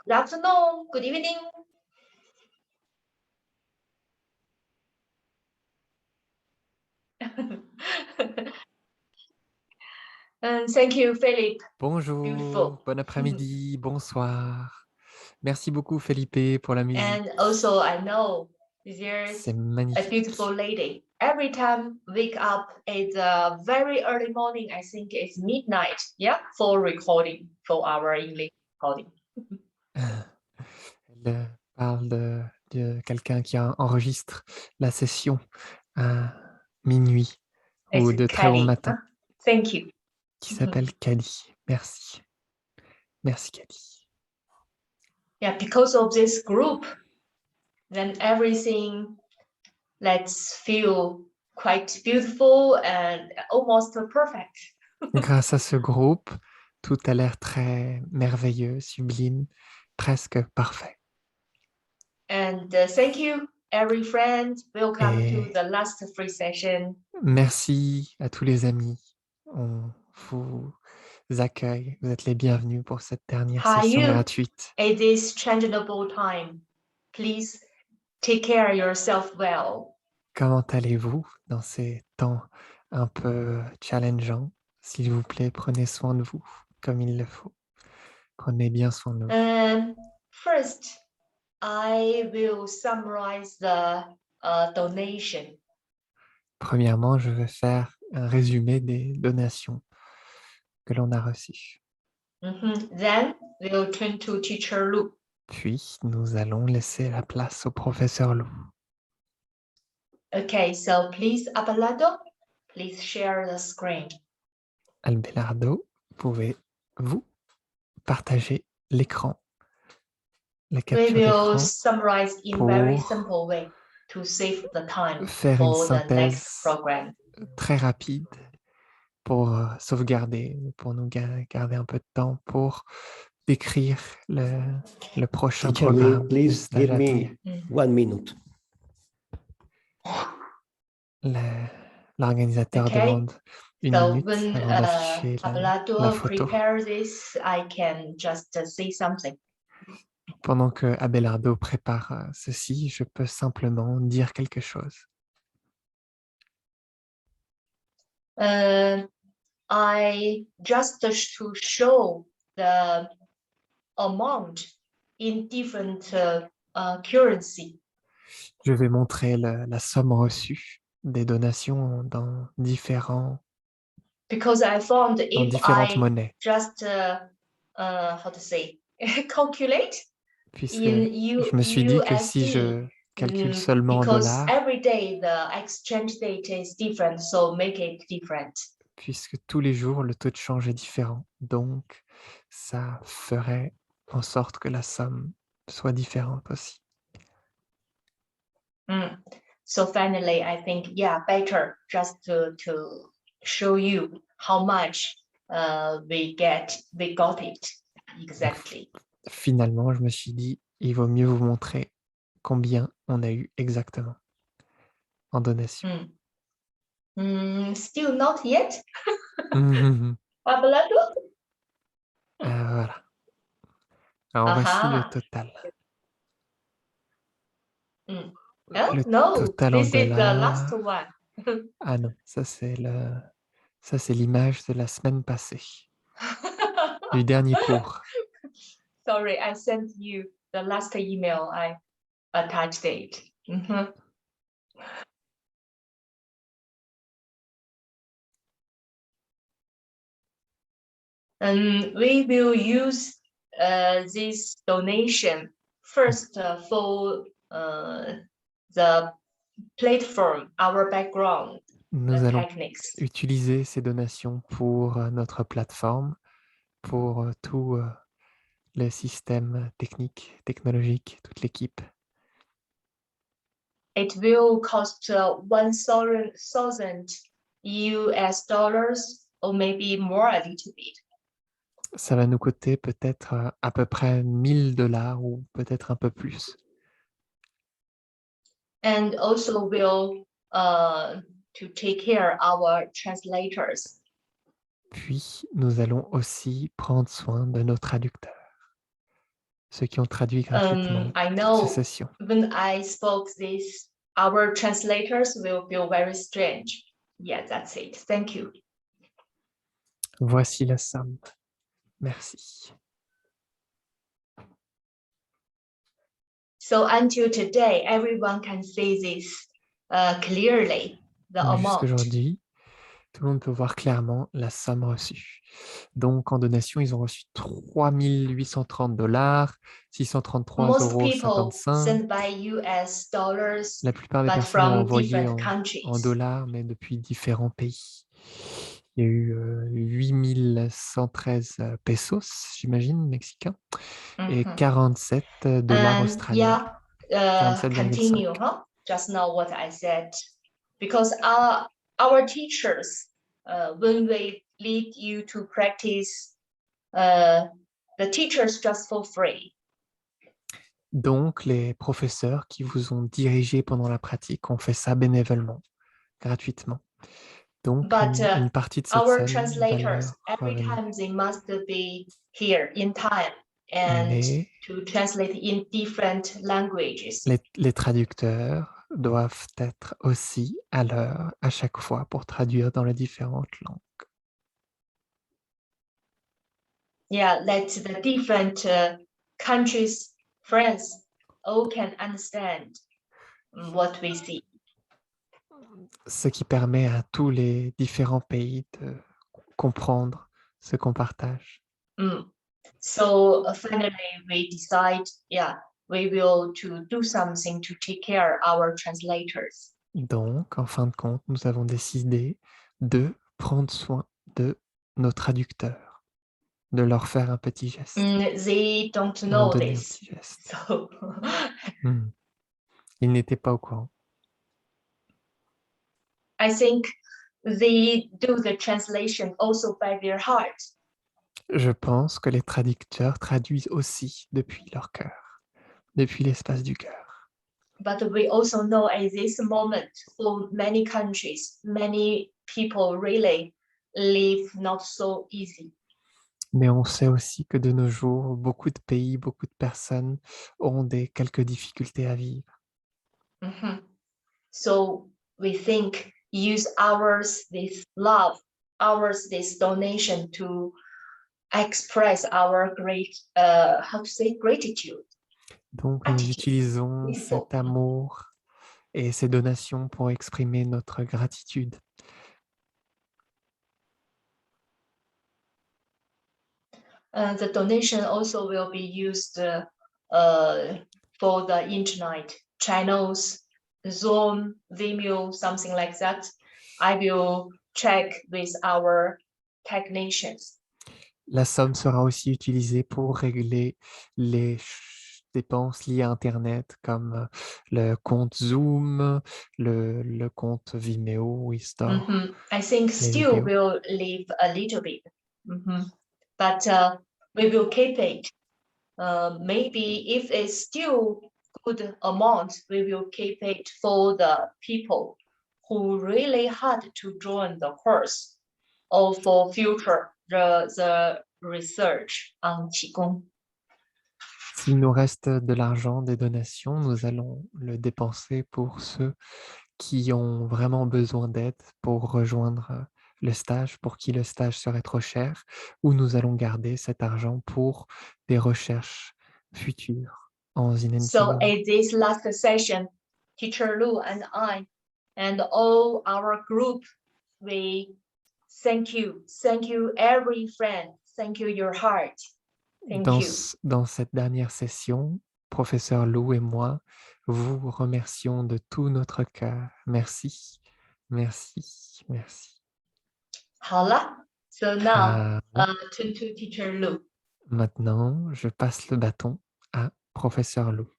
Good afternoon, good evening. And thank you, Philip. Bonjour, Beautiful. bon après-midi, bonsoir. Merci beaucoup Felipe pour la musique. And also, I know there's C'est a magnifique. beautiful lady. Every time wake up, it's a very early morning. I think it's midnight. Yeah, for recording, for our English recording. Elle parle de quelqu'un qui enregistre la session à minuit ou It's de très haut Kelly. matin, Thank you. qui s'appelle Kali. Merci. Merci Kali. Yeah, because of this group, then everything let's feel quite beautiful and almost perfect. Grâce à ce groupe, tout a l'air très merveilleux, sublime, presque parfait. And thank you, every friend. Welcome to Et the last free session. merci à tous les amis. On vous accueille. Vous êtes les bienvenus pour cette dernière How are session you gratuite. at this changeable time? Please take care of yourself well. Comment allez-vous dans ces temps un peu challengeants? S'il vous plaît, prenez soin de vous comme il le faut. Prenez bien soin de vous. And first, I will summarize the donation. Premièrement, je vais faire un résumé des donations que l'on a reçues. Then we'll turn to Teacher Lu. Puis, nous allons laisser la place au professeur Lou. Okay, so please, Abelardo, please share the screen. Abelardo, pouvez-vous partager l'écran, la We capture will d'écran, summarize in very pour simple way to save the time faire une for the next synthèse program. très rapide pour sauvegarder, pour nous garder un peu de temps pour décrire le prochain Teacher, programme. please stage give à me venir. 1 minute. L'organisateur Okay. demande une So minute when avant d'afficher la Abelardo photo. prepare this, I can just say something. Pendant que Abelardo prépare ceci, je peux simplement dire quelque chose. I just to show the amount in different currency. Je vais montrer la somme reçue des donations dans Because I found if différentes I monnaies. just how to say calculate Puisque in je me suis dit que USD, si je calcule seulement en because dollars, every day the exchange date is different, so make it different. puisque tous les jours le taux de change est différent, donc ça ferait en sorte que la somme soit différente aussi. So finally, I think better just to show you how much we got it exactly. Finalement, je me suis dit, il vaut mieux vous montrer combien on a eu exactement en donation. Still not yet. Voilà. Alors voici le total. Le No, total en this is the last dollars. one. Ah non, ça c'est l'image de la semaine passée, du dernier cours. Sorry, I sent you the last email. I attached it. We will use this donation first for the platform, our background, Nous the allons techniques. utiliser ces donations pour notre plateforme, pour tout le système technique, technologique, toute l'équipe. It will cost 1,000 US dollars or maybe more a little bit. Ça va nous coûter peut-être à peu près 1 000 $ ou peut-être un peu plus. And also will to take care our translators. Puis, nous allons aussi prendre soin de nos traducteurs. ceux qui ont traduit gratuitement I cette know session. when I spoke this, our translators will feel very strange. Yeah, that's it. Thank you. Voici la somme. Merci. So until today, everyone can see this clearly, the Donc, amount. jusqu'aujourd'hui, tout le monde peut voir clairement la somme reçue. Donc, en donation, ils ont reçu $3 830, 633 Most euros people 55. send by US dollars, La plupart des but personnes ont from envoyé different en countries. dollars, mais depuis différents pays. Il y a eu 8113 pesos, j'imagine, mexicains, et Mhm. 47 dollars And australiens. yeah, 47,5. continue, huh? Just now what I said, because our teachers, when we lead you to practice, the teachers just for free. Donc, les professeurs qui vous ont dirigé pendant la pratique ont fait ça bénévolement, gratuitement. Donc, But une partie de cette our somme va translators, leur every revenir. time they must be here in time and Mais to translate in different languages. les traducteurs doivent être aussi à l'heure à chaque fois pour traduire dans les différentes langues. Yeah, let the different countries, friends, all can understand what we see. Ce qui permet à tous les différents pays de comprendre ce qu'on partage. So finally, we decide, yeah, we will to do something to take care our translators. Donc, en fin de compte, nous avons décidé de prendre soin de nos traducteurs, de leur faire un petit geste, They don't de leur know donner un this, petit geste. so Ils n'étaient pas au courant. I think they do the translation also by their heart. Je pense que les traducteurs traduisent aussi depuis leur cœur, depuis l'espace du cœur. But we also know at this moment, for many countries, many people really live not so easy. Mais on sait aussi que de nos jours, beaucoup de pays, beaucoup de personnes ont quelques difficultés à vivre. So we think use ours this love, ours this donation to express our great how to say gratitude. Donc nous utilisons cet amour et ces donations pour exprimer notre gratitude. The donation also will be used for the internet channels, Zoom, Vimeo, something like that. I will check with our technicians. La somme sera aussi utilisée pour régler les dépenses liées à Internet, comme le compte Zoom, le compte Vimeo, WeStore. I think still will leave a little bit, but we will keep it. Maybe if it's still good amount, we will keep it for the people who really had to join the course or for future the research on Qigong. S'il nous reste de l'argent, des donations, nous allons le dépenser pour ceux qui ont vraiment besoin d'aide pour rejoindre le stage, pour qui le stage serait trop cher, ou nous allons garder cet argent pour des recherches futures en Zinen So Qigong. at this last session, Teacher Lu and I and all our group, we thank you every friend, thank you your heart. Dans cette dernière session, professeur Lou et moi vous remercions de tout notre cœur. Merci, merci, merci. 好了 so now turn to Teacher Lu. Maintenant, je passe le bâton à professeur Lou.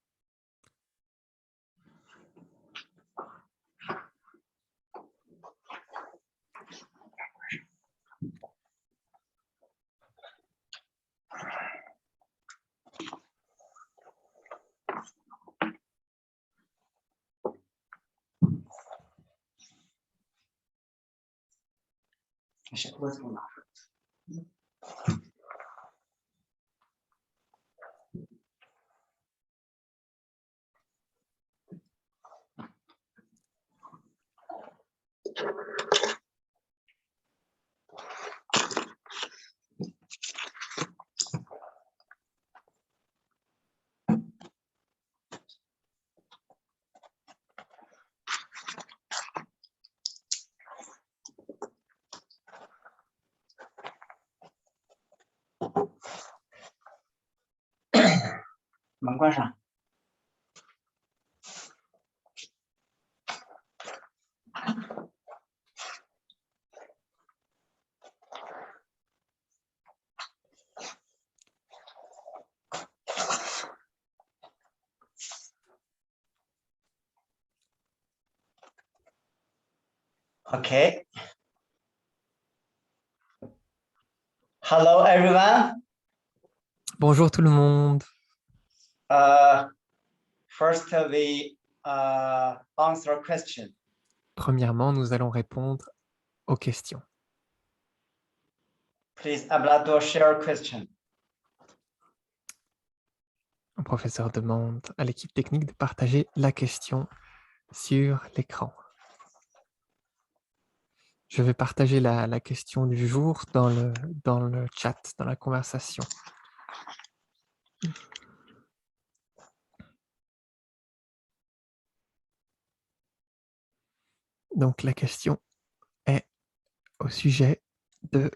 À chaque fois, on a. 门关上。Okay. Hello, everyone. Bonjour tout le monde. First, we answer a question. Premièrement, nous allons répondre aux questions. Please, Ablado, share a question. Le professeur demande à l'équipe technique de partager la question sur l'écran. Je vais partager la question du jour dans le chat, dans la conversation. Donc la question est au sujet de...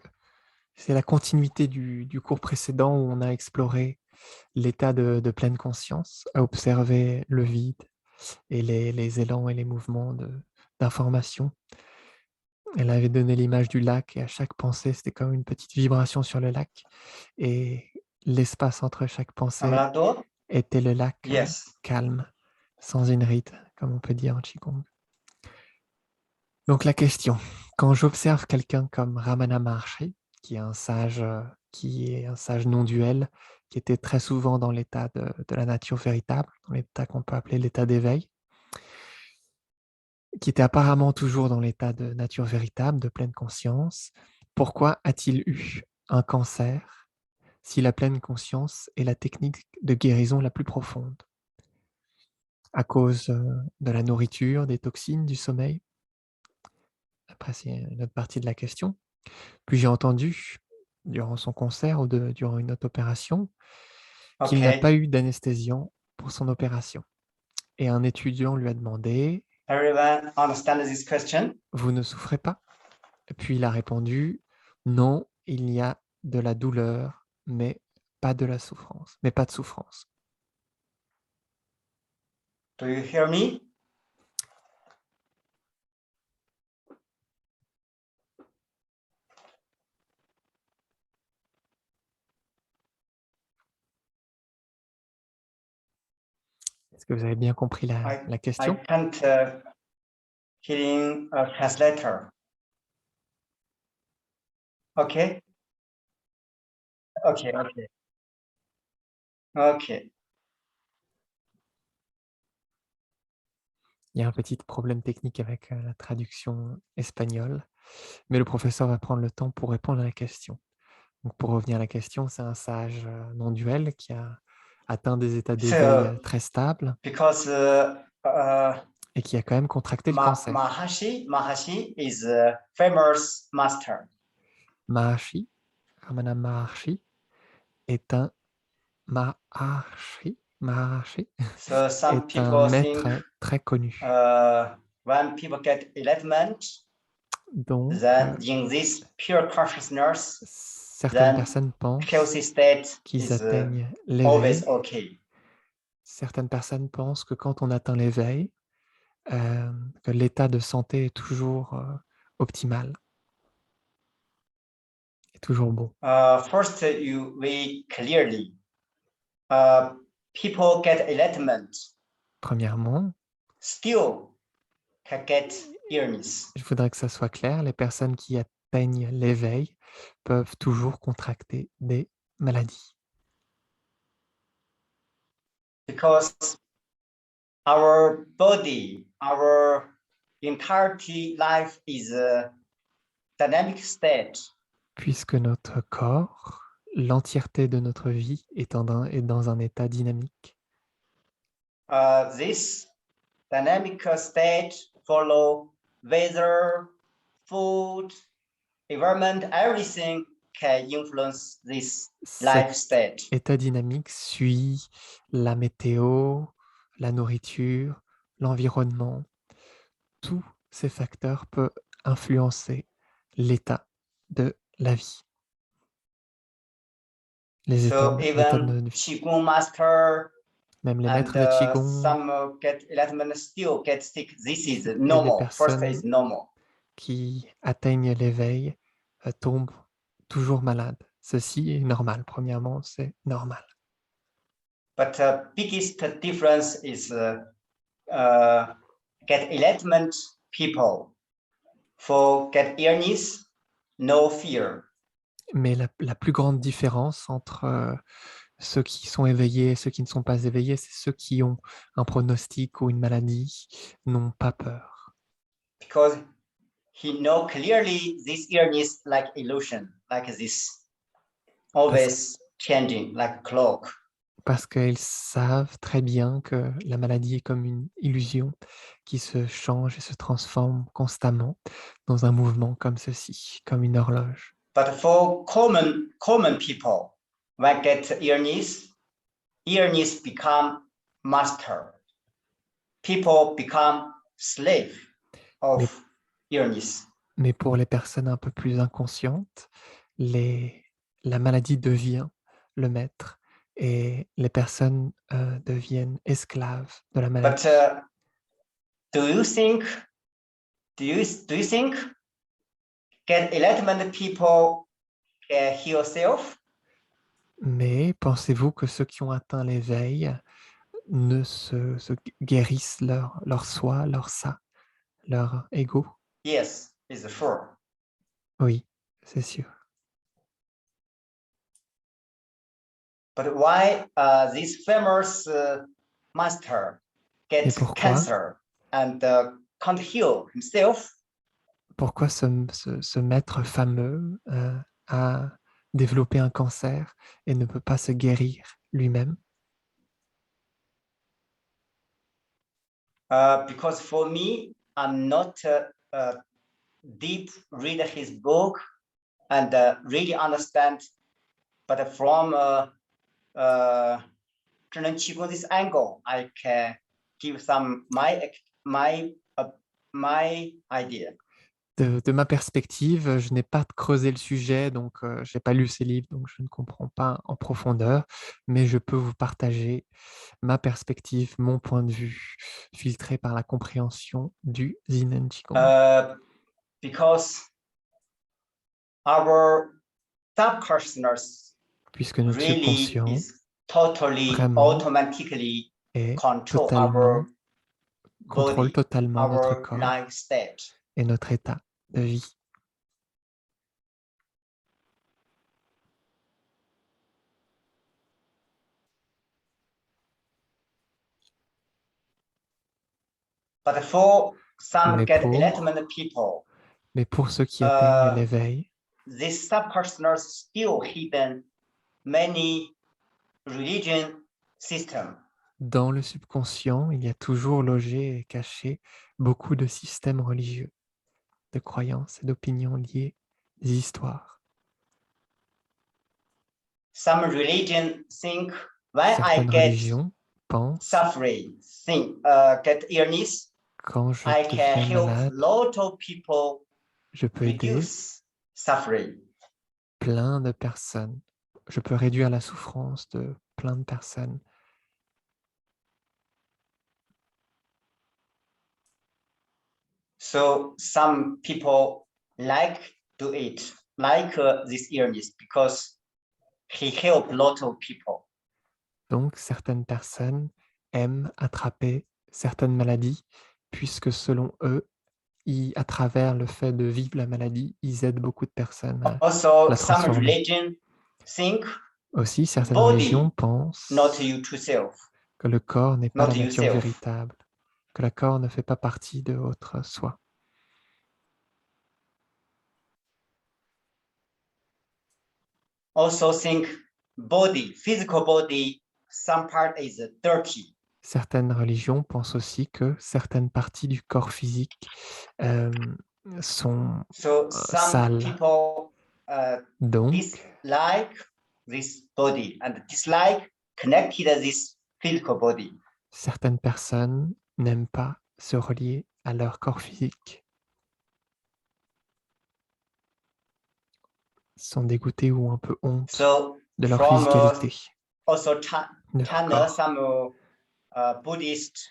C'est la continuité du cours précédent où on a exploré l'état de pleine conscience, à observer le vide et les élans et les mouvements d'information. Elle avait donné l'image du lac et à chaque pensée, c'était comme une petite vibration sur le lac. Et l'espace entre chaque pensée Ablado? était le lac Yes. calme, sans une rite, comme on peut dire en Qigong. Donc la question, quand j'observe quelqu'un comme Ramana Maharshi, qui est un sage non duel, qui était très souvent dans l'état de la nature véritable, dans l'état qu'on peut appeler l'état d'éveil, qui était apparemment toujours dans l'état de nature véritable, de pleine conscience, pourquoi a-t-il eu un cancer si la pleine conscience est la technique de guérison la plus profonde? À cause de la nourriture, des toxines, du sommeil? Après, c'est une autre partie de la question. Puis j'ai entendu, durant son concert ou durant une autre opération, qu'il n'a pas eu d'anesthésiant pour son opération. Et un étudiant lui a demandé, Everyone understand this question? vous ne souffrez pas? Et puis il a répondu, non, il y a de la douleur, mais pas de la souffrance, mais pas de souffrance. Do you hear me? Est-ce que vous avez bien compris la question? I can't hearing a translator. Okay. Okay. Okay. Okay. Il y a un petit problème technique avec la traduction espagnole, mais le professeur va prendre le temps pour répondre à la question. Donc pour revenir à la question, c'est un sage non duel qui a atteint des états d'éveil très stables Because et qui a quand même contracté le cancer. Maharshi is a famous master. Maharshi, Ramana Maharshi, est un So some est un people think maître très connu. when people get enlightenment, Donc, then in this pure consciousness, certaines then personnes pensent healthy state qu'ils is atteignent always l'éveil. okay. Certaines personnes pensent que quand on atteint l'éveil, que l'état de santé est toujours optimal, est toujours bon. First, we clearly people get enlightenment, Premièrement, still can get illness. je voudrais que ça soit clair, les personnes qui atteignent l'éveil peuvent toujours contracter des maladies. Because our body, our entirety life is a dynamic state. Puisque notre corps, l'entièreté de notre vie est dans un état dynamique. This dynamic state follow weather, food, environment, everything can influence this life state. Cet état dynamique suit la météo, la nourriture, l'environnement. Tous ces facteurs peuvent influencer l'état de la vie. Les états So l'état de even notre vie. Qigong master Même les and maîtres de Qigong some get enlightenment still get sick. This is et les normal. First is personnes normal. qui atteignent l'éveil tombent toujours malades. Ceci est normal. Premièrement, c'est normal. But biggest difference is get enlightenment people for get illness, no fear. Mais la plus grande différence entre ceux qui sont éveillés et ceux qui ne sont pas éveillés, c'est ceux qui ont un pronostic ou une maladie n'ont pas peur. Because he know clearly this illness like illusion, like this, always changing, like clock. Parce qu'ils savent très bien que la maladie est comme une illusion qui se change et se transforme constamment dans un mouvement comme ceci, comme une horloge. But for common people, when get illness become master. People become slave of illness. Mais pour les personnes un peu plus inconscientes, la maladie devient le maître et les personnes deviennent esclaves de la maladie. But do you think get enlightenment people can heal self? Mais pensez-vous que ceux qui ont atteint l'éveil ne se guérissent leur soi, leur ça, leur ego? Yes, it's sure. Oui, c'est sûr. But why this famous master Et gets pourquoi? cancer and can't heal himself? Pourquoi ce maître fameux a développé un cancer et ne peut pas se guérir lui-même? Because for me, I'm not deep read his book and really understand, but from Zhenan Qigong this angle, I can give some my idea. De ma perspective, je n'ai pas creusé le sujet, donc je n'ai pas lu ces livres, donc je ne comprends pas en profondeur, mais je peux vous partager ma perspective, mon point de vue, filtré par la compréhension du Zinen Qigong. Because our subconscious Puisque notre really subconscient is totally vraiment automatically contrôle totalement notre our corps life state. et notre état de vie. But for some get enlightenment people, mais pour ceux qui atteignent l'éveil, this subconscious still hidden many religion systems. Dans le subconscient, il y a toujours logé et caché beaucoup de systèmes religieux, de croyances et d'opinions liées, des histoires. Some religion think when Certaines I get religions pensent suffering, get illness, quand je I can deviens help malade, lot of people je peux aider reduce suffering. plein de personnes. Je peux réduire la souffrance de plein de personnes. So some people like to eat like this illness because he helped a lot of people. Donc, certaines personnes aiment attraper certaines maladies puisque selon eux, à travers le fait de vivre la maladie, ils aident beaucoup de personnes à Also, la some transformer. religion think Aussi, certaines body religions pensent not you to self, que le corps n'est pas not la nature yourself. véritable, que le corps ne fait pas partie de votre soi. Also think body, physical body, some part is dirty. Certaines religions pensent aussi que certaines parties du corps physique sont So some sales. people Donc, dislike this body and dislike connected this physical body. certaines personnes n'aiment pas se relier à leur corps physique. Sont dégoûtés ou un peu honte So de leur from physicalité, also de leur China, corps. some Buddhist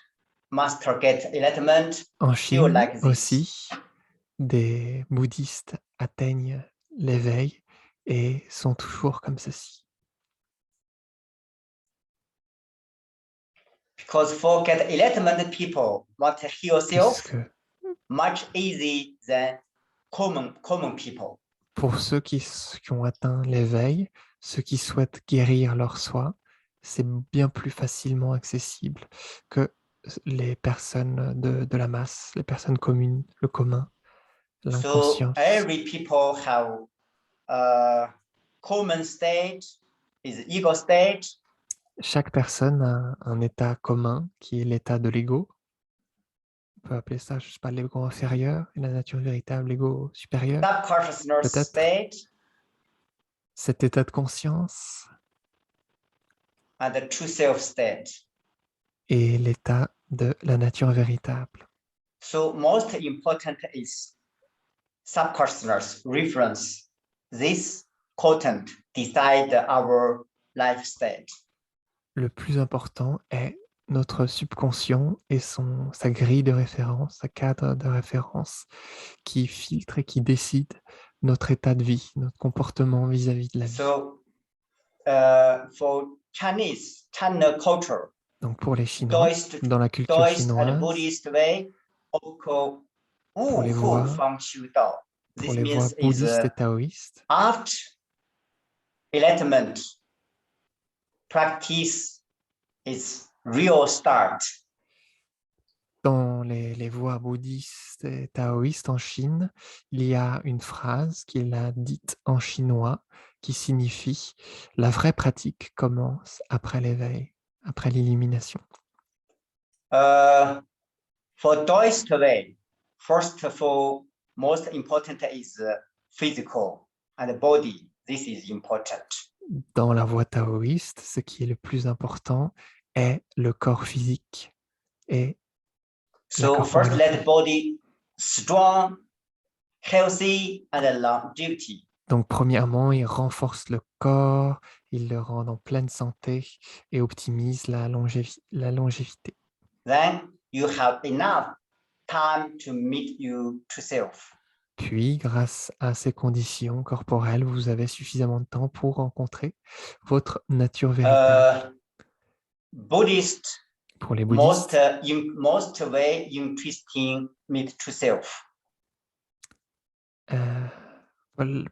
master get enlightenment, En feel Chine like this. aussi, des bouddhistes atteignent l'éveil et sont toujours comme ceci. Because for get enlightenment, people want to heal self Puisque much easy than common people. pour ceux qui ont atteint l'éveil, ceux qui souhaitent guérir leur soi, c'est bien plus facilement accessible que les personnes de la masse, les personnes communes, le commun, So l'inconscience. every people have a common state, is ego state. Chaque personne a un état commun qui est l'état de l'ego. On peut appeler ça, je sais pas, l'ego inférieur et la nature véritable, l'ego supérieur. Subconsciousness Peut-être. state Cet état de conscience and the true self state. et l'état de la nature véritable. So most important is subconsciousness reference. This content decide our life state. Le plus important est notre subconscient et sa grille de référence, sa cadre de référence qui filtre et qui décide notre état de vie, notre comportement vis-à-vis de la vie. So for China culture, Donc pour les Chinois, dans la culture Taoist and chinoise, Buddhist way, pour les voies bouddhistes et taoïstes, after enlightenment, practice is real start. dans les voies bouddhistes et taoïstes en Chine, il y a une phrase qu'il a dite en chinois qui signifie « La vraie pratique commence après l'éveil, après l'illumination ». For Taoist way, first of all, most important is physical and body. This is important. Dans la voie taoïste, ce qui est le plus important est le corps physique et la So first, let corporalité. the body strong, healthy, and longevity. Donc, premièrement, il renforce le corps, il le rend en pleine santé et optimise la longévité. Then you have enough time to meet you to self. Puis, grâce à ces conditions corporelles, vous avez suffisamment de temps pour rencontrer votre nature véritable. Buddhist, Pour les bouddhistes, most way interesting meet to self.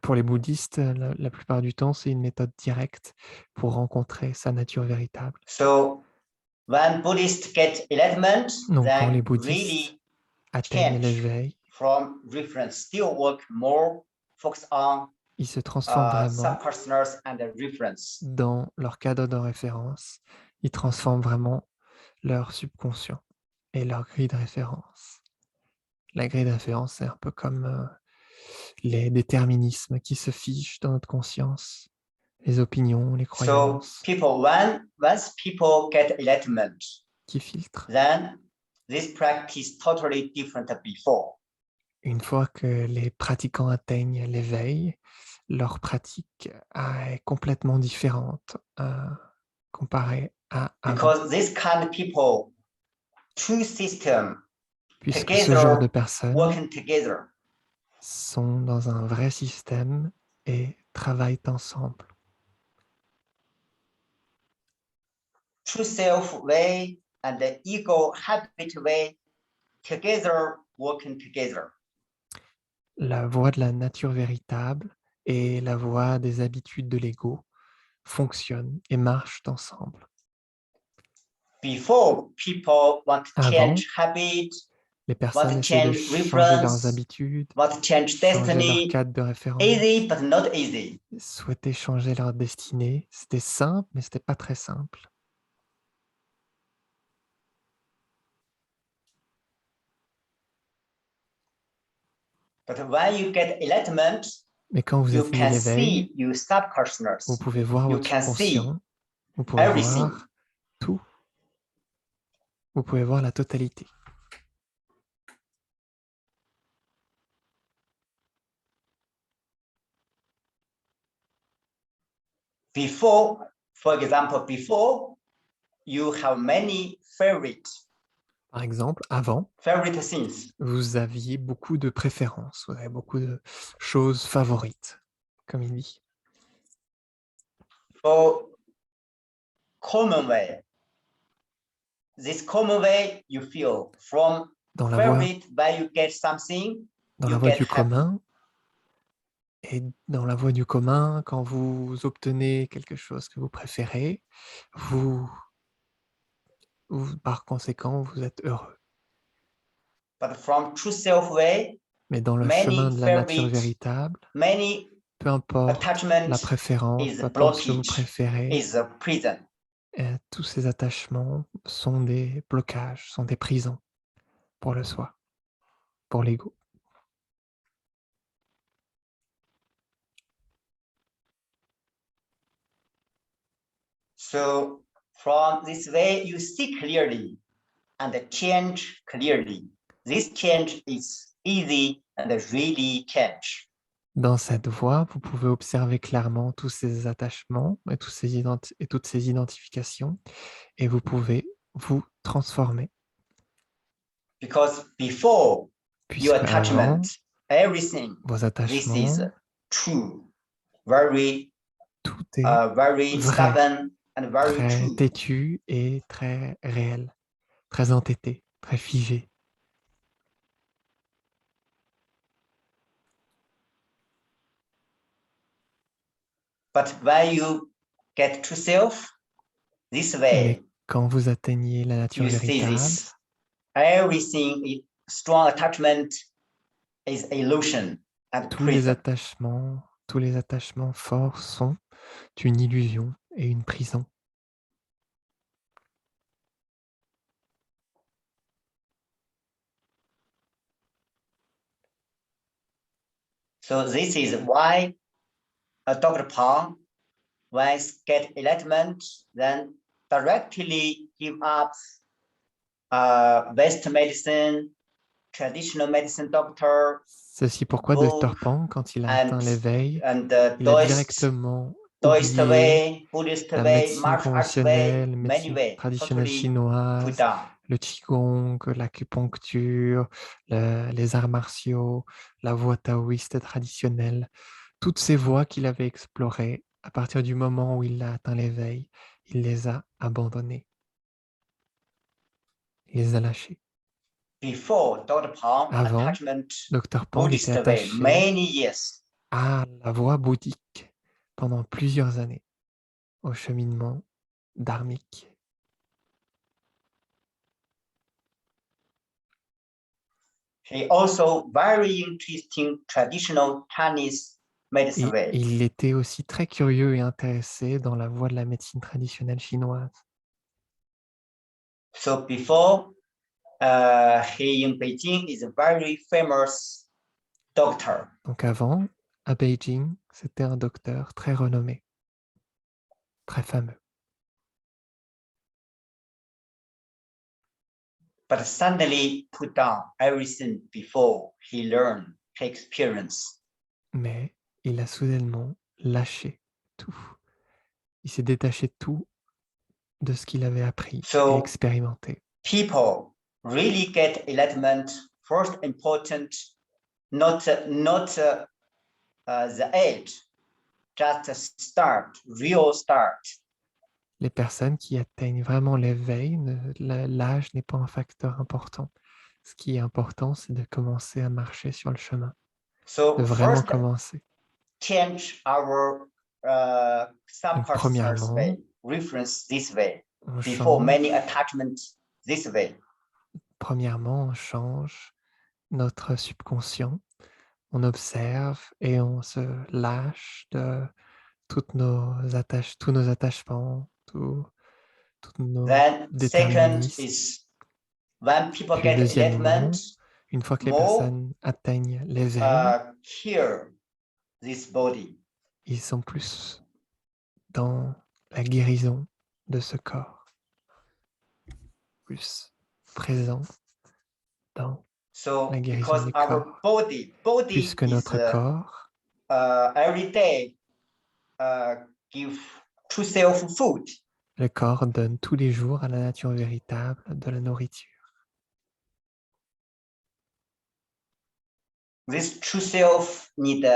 pour les bouddhistes, la plupart du temps, c'est une méthode directe pour rencontrer sa nature véritable. So when Buddhists get enlightenment, Donc, quand les they bouddhistes really atteignent change l'éveil, from reference, still work more, focus on ils se transforment vraiment subconsciousness and the reference. dans leur cadre de référence. Ils transforment vraiment leur subconscient et leur grille de référence. La grille de référence, c'est un peu comme les déterminismes qui se fichent dans notre conscience, les opinions, les So croyances people, once people get enlightenment, qui filtrent. then this practice totally different than before. Une fois que les pratiquants atteignent l'éveil, leur pratique est complètement différente comparée à avant. Because this kind of people, two systems Puisque ce genre de together, personnes working together. sont dans un vrai système et travaillent ensemble. True self way and the ego habit way together, working together. La voie de la nature véritable et la voie des habitudes de l'ego fonctionnent et marchent ensemble. Before, people want to Avant, change habit, les want personnes to essaient de change changer leurs reference, habitudes, want to change changer leur destiny. cadre de référence, Easy, but not easy. souhaitaient changer leur destinée. C'était simple, mais c'était pas très simple. But when you get enlightenment, Mais quand vous you atteignez can l'éveil, see your subconsciousness. vous pouvez voir You votre can see subconscient, vous pouvez everything. voir tout, vous pouvez voir la totalité. Before, for example, before you have many favorite Par exemple, avant, things. vous aviez beaucoup de préférences, vous avez beaucoup de choses favorites, comme il dit. For common way, this common way you feel from Dans la voie, favorite where you get something, dans you la voie get du happy. commun, et dans la voie du commun, quand vous obtenez quelque chose que vous préférez, par conséquent, vous êtes heureux. But from true self way, Mais dans le many chemin de la nature favorite, véritable, many peu importe attachment la préférence, is peu importe ce que vous blockage, préférez, is a prison. tous ces attachements sont des blocages, sont des prisons pour le soi, pour l'ego. So from this way, you see clearly and change clearly. This change is easy and really change. Dans cette voie, vous pouvez observer clairement tous ces attachements et, toutes ces identifications, et vous pouvez vous transformer. Because before Puisque your avant, attachment, everything, vos this attachements, is true, very, tout est very vrai, stubborn and very très true. têtu et très réel, très entêté, très figé. But when you get to self, this Mais way, quand vous atteignez la nature you see véritable, this. Everything, strong attachment is illusion and tous les prison. attachements forts sont une illusion et une prison. So this is why Dr. Pang, when get enlightenment, then directly give up West medicine, traditional medicine doctor. Ceci pourquoi Dr. Pang, quand il a atteint l'éveil, il a directement oublié la médecine conventionnelle, médecine traditionnelle chinoise, le qigong, l'acupuncture, les arts martiaux, la voie taoïste traditionnelle. Toutes ces voies qu'il avait explorées, à partir du moment où il a atteint l'éveil, il les a abandonnées. Il les a lâchées. Avant, Dr. Pang était attaché à la voie bouddhique pendant plusieurs années, au cheminement dharmique. He also very interesting traditional Chinese medicine way. Il était aussi très curieux et intéressé dans la voie de la médecine traditionnelle chinoise. So before, he in Beijing is a very famous doctor. Donc avant, à Beijing, c'était un docteur très renommé, très fameux. But suddenly put down everything before he learned, he experienced. Mais il a soudainement lâché tout. Il s'est détaché de tout de ce qu'il avait appris et expérimenté. People really get enlightenment. First important, not the age, just start, real start. Les personnes qui atteignent vraiment l'éveil, l'âge n'est pas un facteur important. Ce qui est important, c'est de commencer à marcher sur le chemin, de vraiment commencer. Change our subconscious way, reference this way. Before many attachments this way. Premièrement, on change notre subconscient, on observe et on se lâche de tous nos attachements, toutes nos déterminismes. Puis deuxièmement, une fois que les personnes atteignent l'éveil, ils sont plus dans la guérison de ce corps, plus présents dans la guérison du corps, puisque notre corps every day give to self food. Le corps donne tous les jours à la nature véritable de la nourriture. This true self need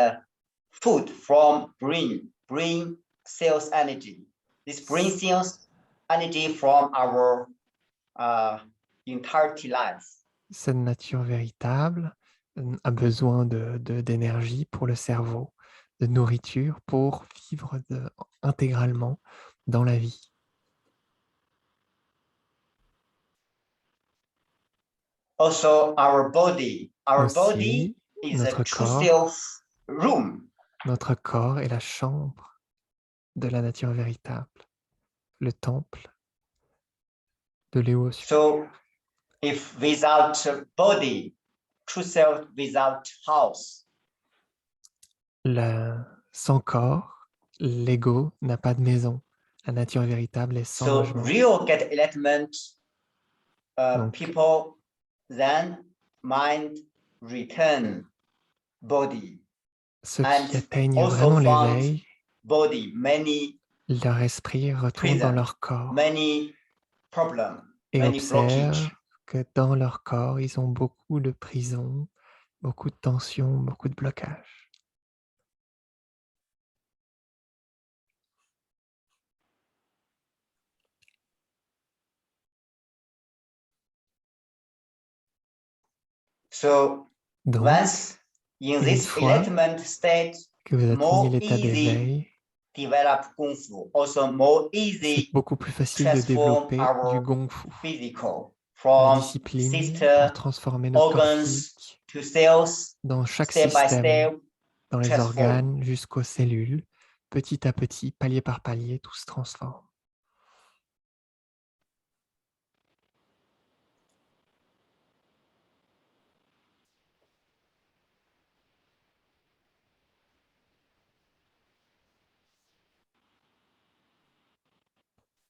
food from brain cells energy. This brain cells energy from our entirety life. Cette nature véritable a besoin d'énergie pour le cerveau, de nourriture pour vivre intégralement dans la vie. Also, our body Aussi, is a notre true corps, self room. notre corps est la chambre de la nature véritable, le temple de Léo supérieur. So, if without body, true self without house. Sans corps, l'ego n'a pas de maison. La nature véritable est sans So, logement. real get enlightenment Donc, people, then mind return body. ceux And qui atteignent also vraiment found l'éveil, body many leur esprit retourne dans prison, leur corps many problem, et many observe blockage. que dans leur corps, ils ont beaucoup de prisons, beaucoup de tensions, beaucoup de blocages. So Donc, once in une this fois enlightenment state, que vous atteignez more l'état easy d'éveil, develop Kung Fu. Also more c'est easy beaucoup plus facile de transform développer du our Gong Fu, physical la from discipline pour sister transformer notre corps organs physique to cells, dans chaque step by système, step, dans les transform. organes jusqu'aux cellules. Petit à petit, palier par palier, tout se transforme.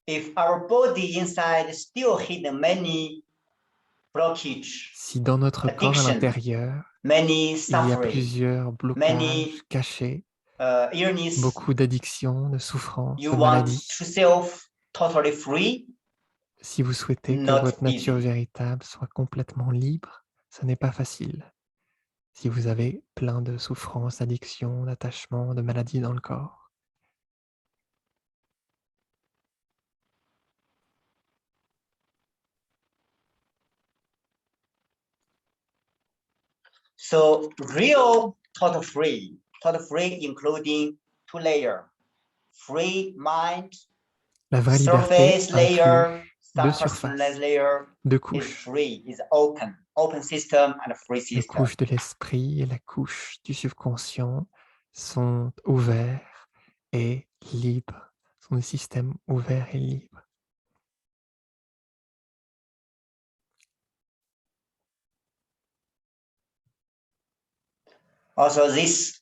If our body inside still hidden many blockage, Si dans notre corps à addiction, l'intérieur, many il y a suffering, plusieurs blocages cachés, illness, beaucoup d'addictions, de souffrances, you de want maladies, to self totally free, si vous souhaitez que not votre nature easy. véritable soit complètement libre, ce n'est pas facile. Si vous avez plein de souffrances, d'addictions, d'attachements, de maladies dans le corps. So real total free including two layers, free mind, La vraie liberté surface layer, deux subpersonal surfaces, layer deux is couches. free, is open system and a free La system. couche de l'esprit et la couche du subconscient sont ouverts et libres, sont des systèmes ouverts et libres. Also this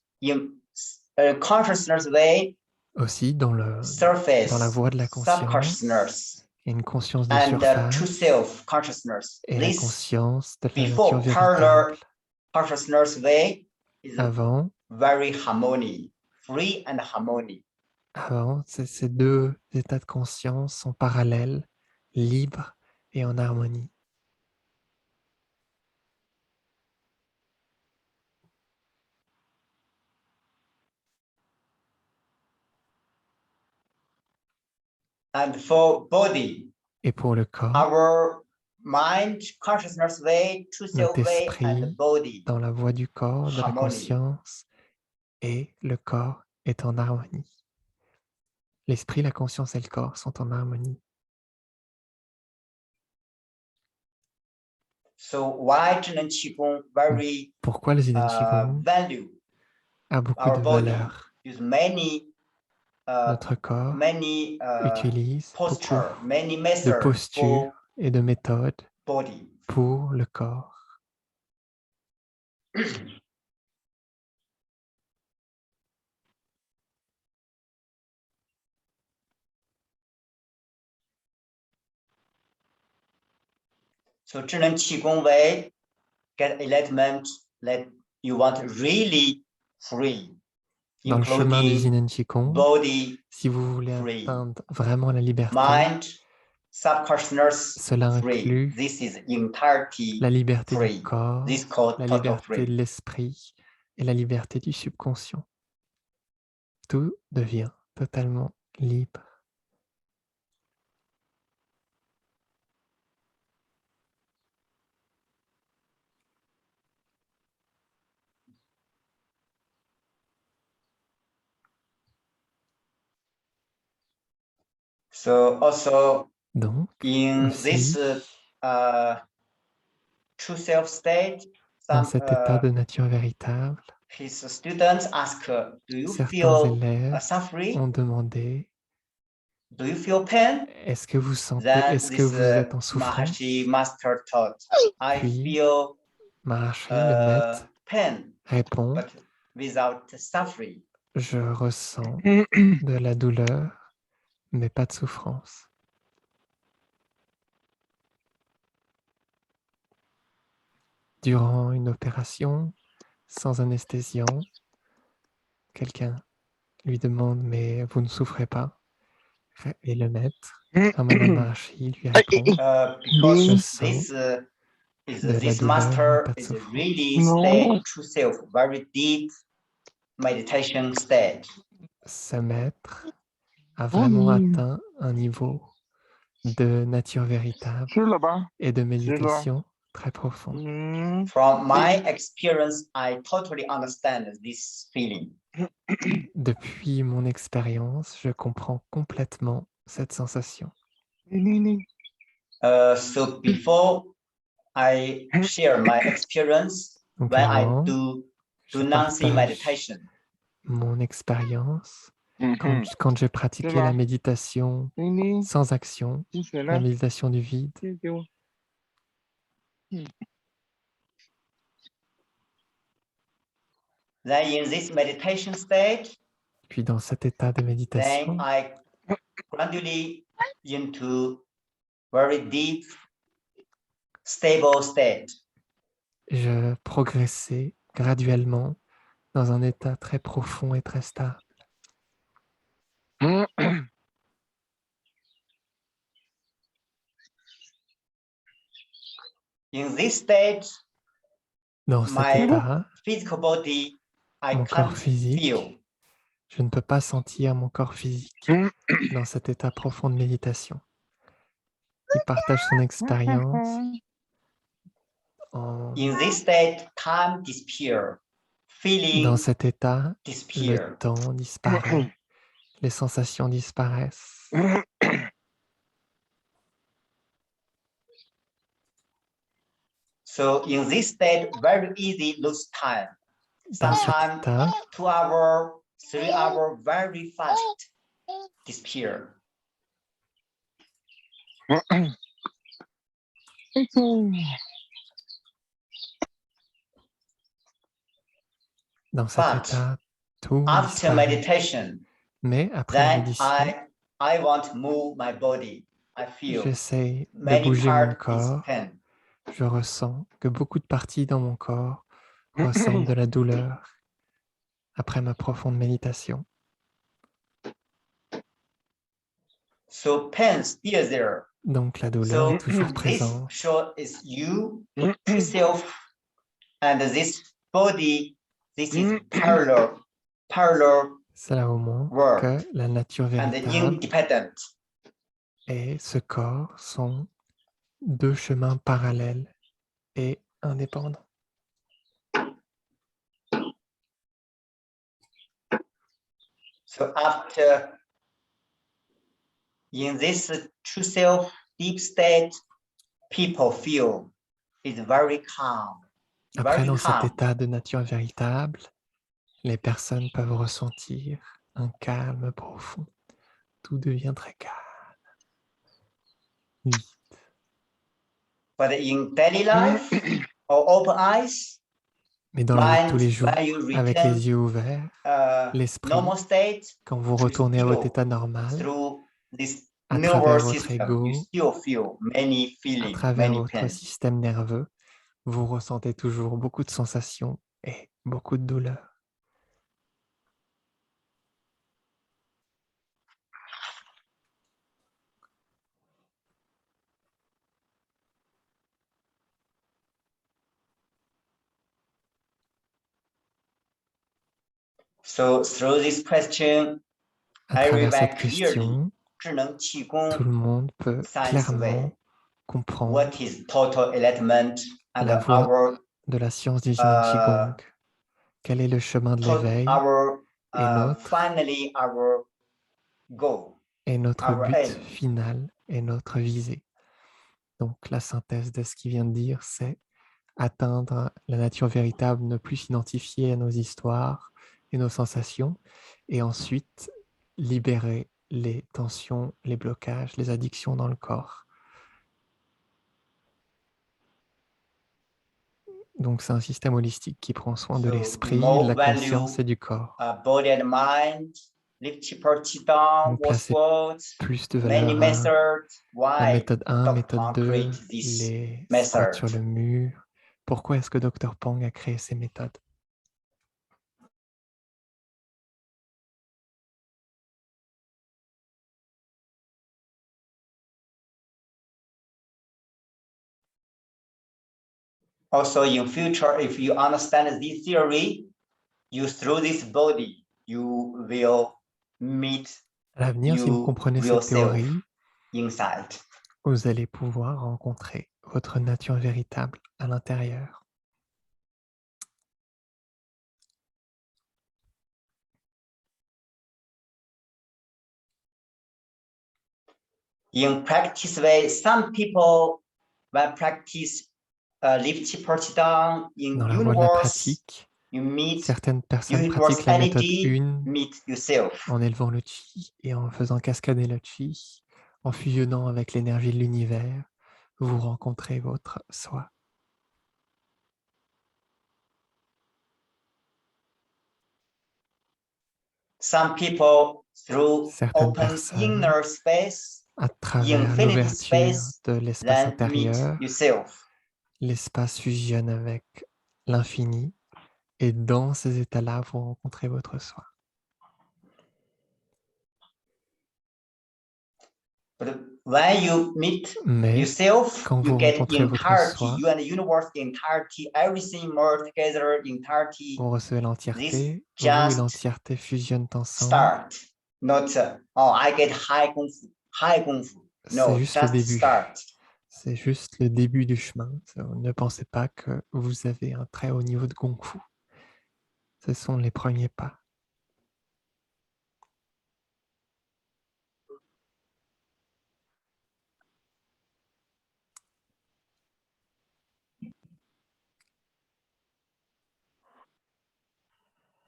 consciousness way, Aussi, dans la surface, voie de la conscience, subconsciousness, il y a une conscience de and the true surface self consciousness. et la This conscience de la nature before parallel véritable. consciousness way is Avant, very harmony, free and harmony. ces deux états de conscience sont parallèles, libres et en harmonie. And for body, Et pour le corps, our mind, consciousness way, true self notre way, and esprit, body, dans la voie du corps, de la harmony. conscience, et le corps est en harmonie. L'esprit, la conscience et le corps sont en harmonie. So why Zhenan Qigong very Pourquoi le Zilin Qigong value a beaucoup our de body, valeur? use many Notre corps many utilise posture, beaucoup many de methods postures for et de méthodes body. pour le corps. So 智能气功 way get enlightenment that you want really free. Dans le chemin du including Yin Qigong, body, si vous voulez free. atteindre vraiment la liberté, mind, subconsciousness, cela free. inclut This is entirety la liberté du free. corps, This is called la total liberté de free. l'esprit et la liberté du subconscient. Tout devient totalement libre. So also Donc, in aussi, this true self state, dans some cet état de nature véritable, his students ask, do you certains feel élèves suffering? ont demandé, Do you feel pain? est-ce que vous sentez, Then est-ce que this vous êtes en souffrance? Maharshi master taught, I Puis, feel Maharishi, le maître, pain, répond, but without suffering. je ressens de la douleur, mais pas de souffrance. Durant une opération, sans anesthésiant, quelqu'un lui demande, mais vous ne souffrez pas? Et le maître, Ramana Maharshi, lui répond, Because je sens this de la this douleur, master mais pas de is souffrance. really stay true self, very deep meditation state. Ce maître a vraiment atteint un niveau de nature véritable et de méditation très profond. From my experience, I totally understand this feeling. Depuis mon expérience, je comprends complètement cette sensation. So before I share my experience, Donc when I avant, do je Nancy partage meditation, mon expérience quand j'ai pratiqué la méditation sans action, la méditation du vide. then in this meditation state, Puis dans cet état de then méditation, I gradually into very deep, stable state. je progressais graduellement dans un état très profond et très stable. In this state, Dans cet my état, physical body, I mon corps can't physique, feel. je ne peux pas sentir mon corps physique dans cet état profond de méditation. Il partage son expérience en... In this state, time disappears, feeling Dans cet état, le disappears. temps disparaît, les sensations disparaissent. So in this state, very easy lose time. Dans cet Sometimes état, 2 hours, 3 hours, very fast disappear. dans cet But état, tout after disparaît. meditation, Mais après la then méditation, I want to move my body. I feel j'essaie de many bouger mon parts is corps. pain. Je ressens que beaucoup de parties dans mon corps ressentent de la douleur après ma profonde méditation. So pain still there. Donc la douleur So est toujours this présente. show is you, true self, and this body. This is parallel Cela au moins world que la nature and véritable independent. et ce corps sont deux chemins parallèles et indépendants. So after in this true self deep state, people feel is very calm. Après, Very dans cet calm. état de nature véritable, les personnes peuvent ressentir un calme profond. Tout devient très calme. Vite. But in daily life or open eyes, Mais dans la vie de tous les mind, jours, when you avec return les yeux ouverts, l'esprit, normal state, quand vous to retournez à votre still état normal, through this à travers nervous votre system, ego, you still feel many à feelings, travers many votre pain. système nerveux, vous ressentez toujours beaucoup de sensations et beaucoup de douleurs. So through this question, À travers cette everyone clearly question, tout le monde peut science way clairement comprendre what is total enlightenment and la voie our de la science du Jinin Qigong. Quel est le chemin de l'éveil et finally our goal, et notre our but aim. final et notre visée. Donc la synthèse de ce qu'il vient de dire, c'est atteindre la nature véritable, ne plus s'identifier à nos histoires et nos sensations, et ensuite libérer les tensions, les blocages, les addictions dans le corps. Donc c'est un système holistique qui prend soin de l'esprit, de la conscience et du corps. Body and mind, Donc placer plus de valeur à la méthode 1, méthode 2, les squats sur le mur. Pourquoi est-ce que Dr Pang a créé ces méthodes? Also, in future, if you understand this theory, you through this body, you will meet. À l'avenir, si vous comprenez cette théorie, inside. Vous allez pouvoir rencontrer votre nature véritable à l'intérieur. In practice way, some people will practice lift down in Dans la voie de la pratique, certaines personnes pratiquent la méthode 1 en élevant le chi et en faisant cascader le chi, en fusionnant avec l'énergie de l'univers, vous rencontrez votre soi. Some people through certaines open personnes, inner space, à travers l'ouverture de l'espace intérieur, l'espace fusionne avec l'infini et dans ces états-là, vous rencontrez votre soi. But when you meet Mais yourself, quand you vous get rencontrez votre entirety, soi, you and the universe entirety, everything more together, entirety. vous recevez l'entièreté, vous et just l'entièreté fusionnent ensemble. Start, not oh I get high kung fu. C'est No, juste le just début. start. C'est juste le début du chemin. Ne pensez pas que vous avez un très haut niveau de kung fu. Ce sont les premiers pas.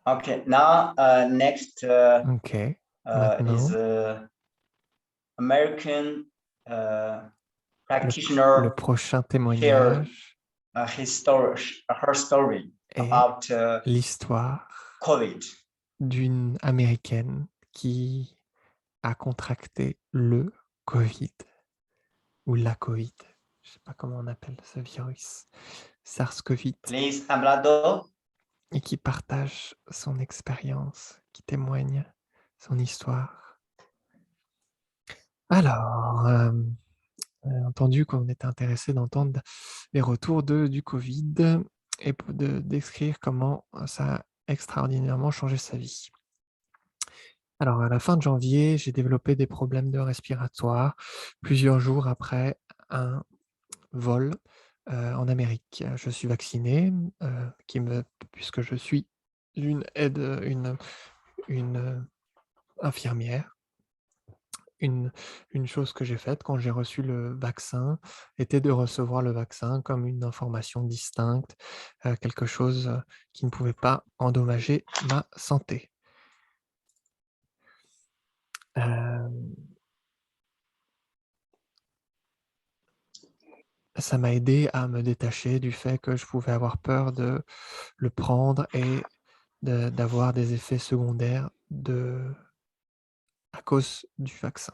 Okay, now next Ok. Maintenant, is American practitioner. Le prochain témoignage her story est about l'histoire COVID. d'une Américaine qui a contracté le Covid ou la Covid. Je ne sais pas comment on appelle ce virus. SARS-CoV. Please, Amlado. Et qui partage son expérience, qui témoigne son histoire. Alors, entendu qu'on était intéressé d'entendre les retours du Covid et de décrire comment ça a extraordinairement changé sa vie. Alors, à la fin de janvier, j'ai développé des problèmes de respiratoire plusieurs jours après un vol en Amérique. Je suis vacciné, puisque je suis une infirmière. Une chose que j'ai faite quand j'ai reçu le vaccin était de recevoir le vaccin comme une information distincte, quelque chose qui ne pouvait pas endommager ma santé. Ça m'a aidé à me détacher du fait que je pouvais avoir peur de le prendre et d'avoir des effets secondaires à cause du vaccin.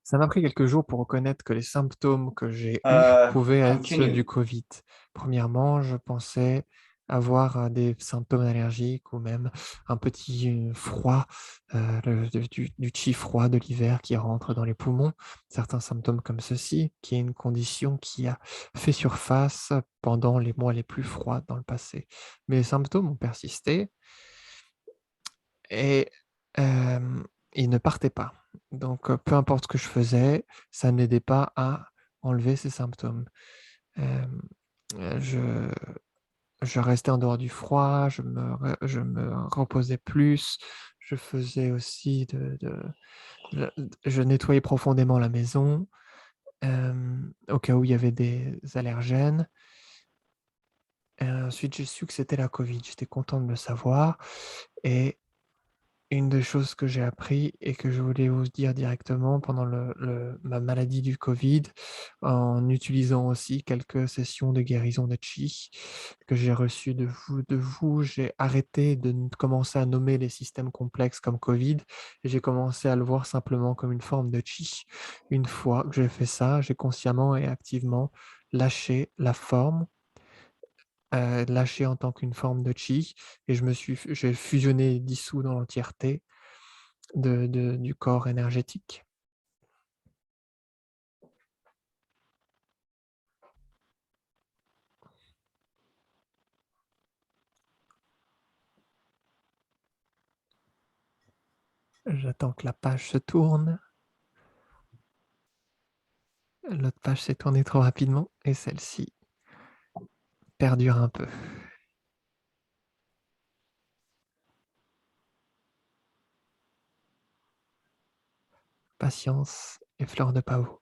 Ça m'a pris quelques jours pour reconnaître que les symptômes que j'ai eus pouvaient être ceux du Covid. Premièrement, je pensais avoir des symptômes allergiques ou même un petit froid, du chi froid de l'hiver qui rentre dans les poumons. Certains symptômes comme ceci, qui est une condition qui a fait surface pendant les mois les plus froids dans le passé. Mais les symptômes ont persisté et ils ne partaient pas. Donc peu importe ce que je faisais, ça n'aidait pas à enlever ces symptômes. Hem, je restais en dehors du froid, je me reposais plus, je faisais aussi je je nettoyais profondément la maison, au cas où il y avait des allergènes. Ensuite, j'ai su que c'était la covid. J'étais content de le savoir et une des choses que j'ai appris et que je voulais vous dire directement pendant ma maladie du Covid, en utilisant aussi quelques sessions de guérison de chi que j'ai reçues de vous, j'ai arrêté de commencer à nommer les systèmes complexes comme Covid et j'ai commencé à le voir simplement comme une forme de chi. Une fois que j'ai fait ça, j'ai consciemment et activement lâché la forme, lâché en tant qu'une forme de chi et j'ai fusionné et dissous dans l'entièreté du corps énergétique. J'attends que la page se tourne. L'autre page s'est tournée trop rapidement et celle-ci perdure un peu. Patience et fleur de pavot.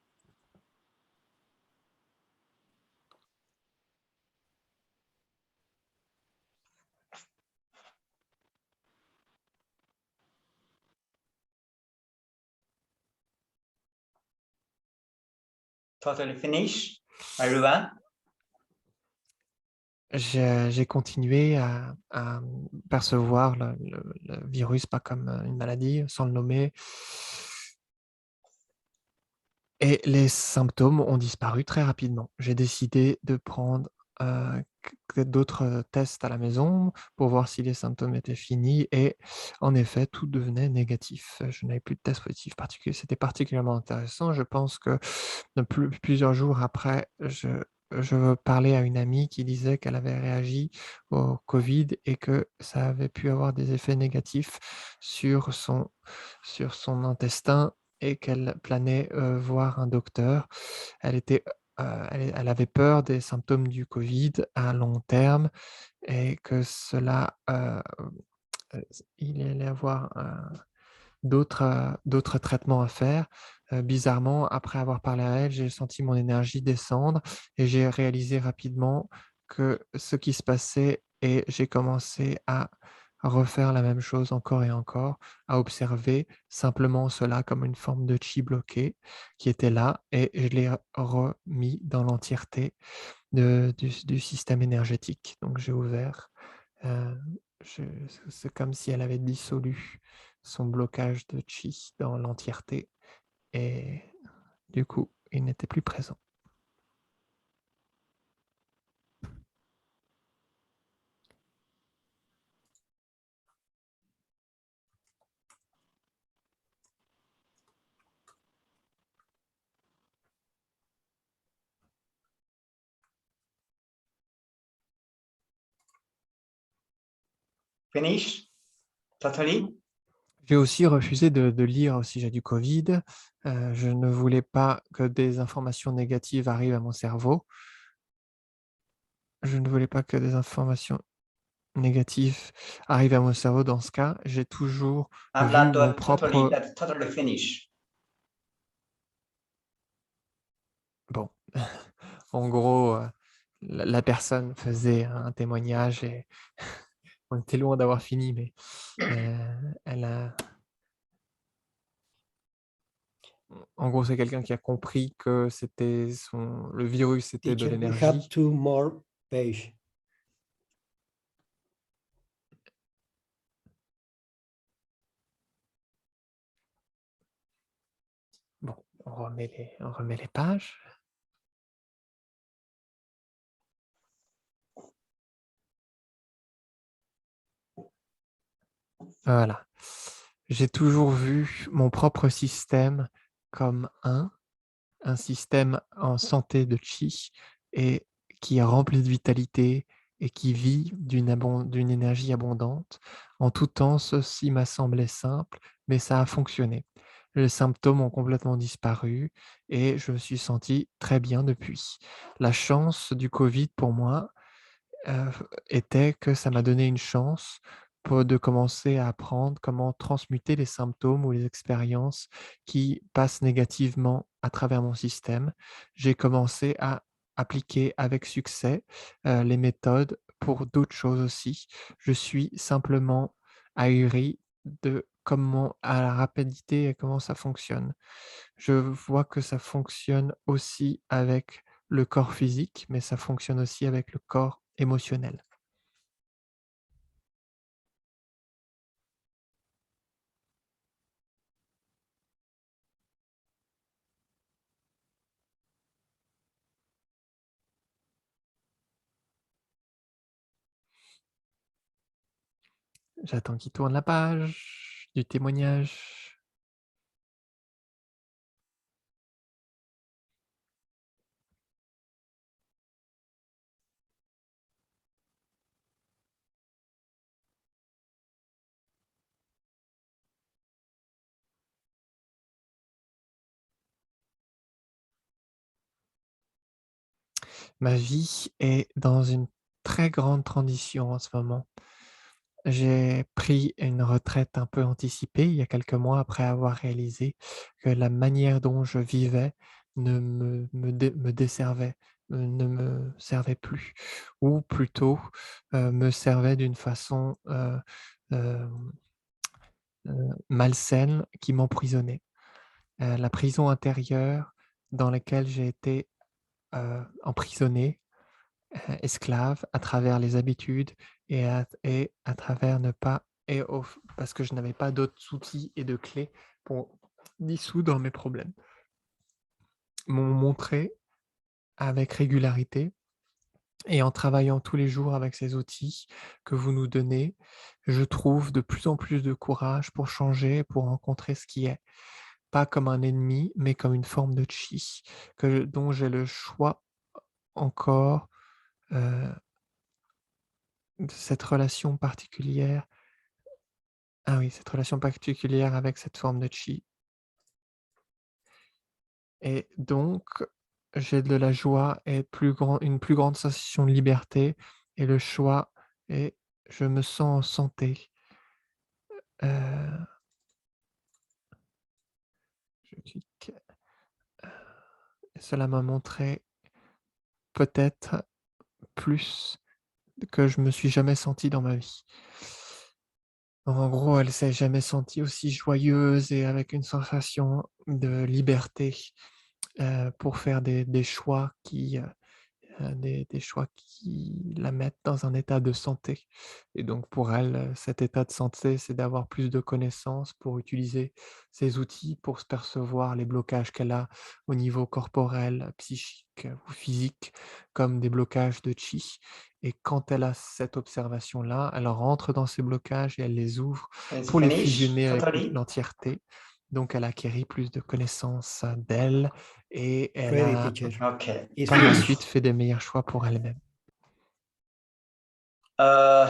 Totally finished, everyone? J'ai continué à percevoir le virus pas comme une maladie, sans le nommer. Et les symptômes ont disparu très rapidement. J'ai décidé de prendre d'autres tests à la maison pour voir si les symptômes étaient finis et en effet, tout devenait négatif. Je n'avais plus de test positif particulier. C'était particulièrement intéressant. Je pense que plusieurs jours après, je parlais à une amie qui disait qu'elle avait réagi au Covid et que ça avait pu avoir des effets négatifs sur son intestin et qu'elle planait voir un docteur. Elle avait peur des symptômes du Covid à long terme et que il allait avoir d'autres traitements à faire. Bizarrement, après avoir parlé à elle, j'ai senti mon énergie descendre et j'ai réalisé rapidement que ce qui se passait et j'ai commencé à refaire la même chose encore et encore, à observer simplement cela comme une forme de chi bloqué qui était là et je l'ai remis dans l'entièreté du système énergétique. Donc j'ai ouvert, heu, je c'est comme si elle avait dissolu son blocage de chi dans l'entièreté et du coup, il n'était plus présent. Finish? Totally? J'ai aussi refusé de lire au sujet du Covid. Je ne voulais pas que des informations négatives arrivent à mon cerveau. Je ne voulais pas que des informations négatives arrivent à mon cerveau. Dans ce cas, j'ai toujours I'm vu not mon totally, propre that's totally finished. bon, en gros, la personne faisait un témoignage et on était loin d'avoir fini, mais elle a en gros, c'est quelqu'un qui a compris que le virus, c'était de Teacher, we have l'énergie. 2 more page. Bon, on remet les pages. Voilà. J'ai toujours vu mon propre système comme un système en santé de chi et qui est rempli de vitalité et qui vit d'une énergie abondante. En tout temps, ceci m'a semblé simple, mais ça a fonctionné. Les symptômes ont complètement disparu et je me suis senti très bien depuis. La chance du Covid pour moi, heu, était que ça m'a donné une chance de commencer à apprendre comment transmuter les symptômes ou les expériences qui passent négativement à travers mon système. J'ai commencé à appliquer avec succès, les méthodes pour d'autres choses aussi. Je suis simplement ahuri de comment à la rapidité et comment ça fonctionne. Je vois que ça fonctionne aussi avec le corps physique, mais ça fonctionne aussi avec le corps émotionnel. J'attends qu'il tourne la page du témoignage. Ma vie est dans une très grande transition en ce moment. J'ai pris une retraite un peu anticipée il y a quelques mois après avoir réalisé que la manière dont je vivais me desservait, ne me servait plus ou plutôt, me servait d'une façon, hem, malsaine qui m'emprisonnait. La prison intérieure dans laquelle j'ai été, emprisonné, esclave à travers les habitudes et à travers ne pas et au f parce que je n'avais pas d'autres outils et de clés pour dissoudre mes problèmes. M'ont montré avec régularité et en travaillant tous les jours avec ces outils que vous nous donnez, je trouve de plus en plus de courage pour changer, pour rencontrer ce qui est. Pas comme un ennemi, mais comme une forme de chi dont j'ai le choix encore, heu, de cette relation particulière. Ah oui, cette relation particulière avec cette forme de chi et donc j'ai de la joie et une plus grande sensation de liberté et le choix et je me sens en santé. Heu, je clique, cela m'a montré peut-être plus que je me suis jamais senti dans ma vie. En gros, elle s'est jamais sentie aussi joyeuse et avec une sensation de liberté, pour faire des choix des choix qui la mettent dans un état de santé et donc pour elle, cet état de santé, c'est d'avoir plus de connaissances pour utiliser ces outils pour se percevoir les blocages qu'elle a au niveau corporel, psychique ou physique comme des blocages de chi et quand elle a cette observation-là, elle rentre dans ces blocages et elle les ouvre It's pour les finished fusionner avec totally. l'entièreté. Donc elle acquérit plus de connaissances, d'elle et elle Ready, a teacher. Okay. It's par la finished. suite fait des meilleurs choix pour elle-même. Uh,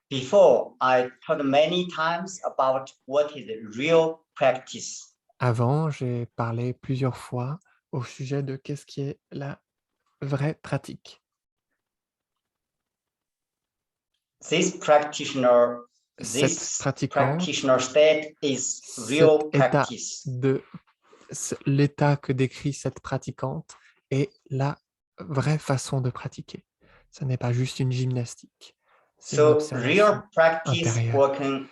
Before, I talked many times about what is real practice. Avant, j'ai parlé plusieurs fois au sujet de qu'est-ce qui est la vraie pratique. This practitioner, Cette this pratiquante, practitioner state is cet real état practice. l'état que décrit cette pratiquante est la vraie façon de pratiquer. Ce n'est pas juste une gymnastique, c'est une So observation real practice intérieure. working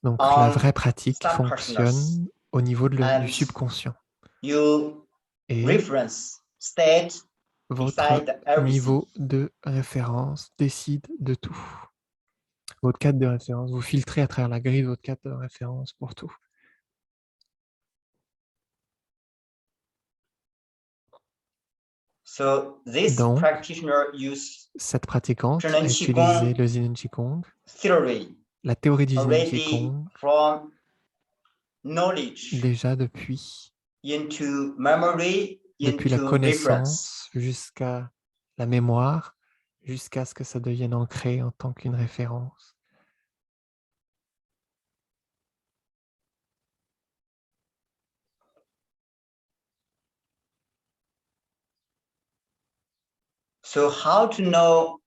Donc la on vraie pratique subconsciousness, fonctionne au niveau du and subconscient you et reference state votre decide everything. niveau de référence décide de tout. Votre cadre de référence, vous filtrez à travers la grille de votre cadre de référence pour tout. So this Donc, practitioner use cette pratiquante Zhenen a utilisé Qigong le Yin Qigong theory La théorie du yin already Qigong, from knowledge déjà depuis into memory, la into reference. connaissance jusqu'à la mémoire, jusqu'à ce que ça devienne ancré en tant qu'une référence. So how to know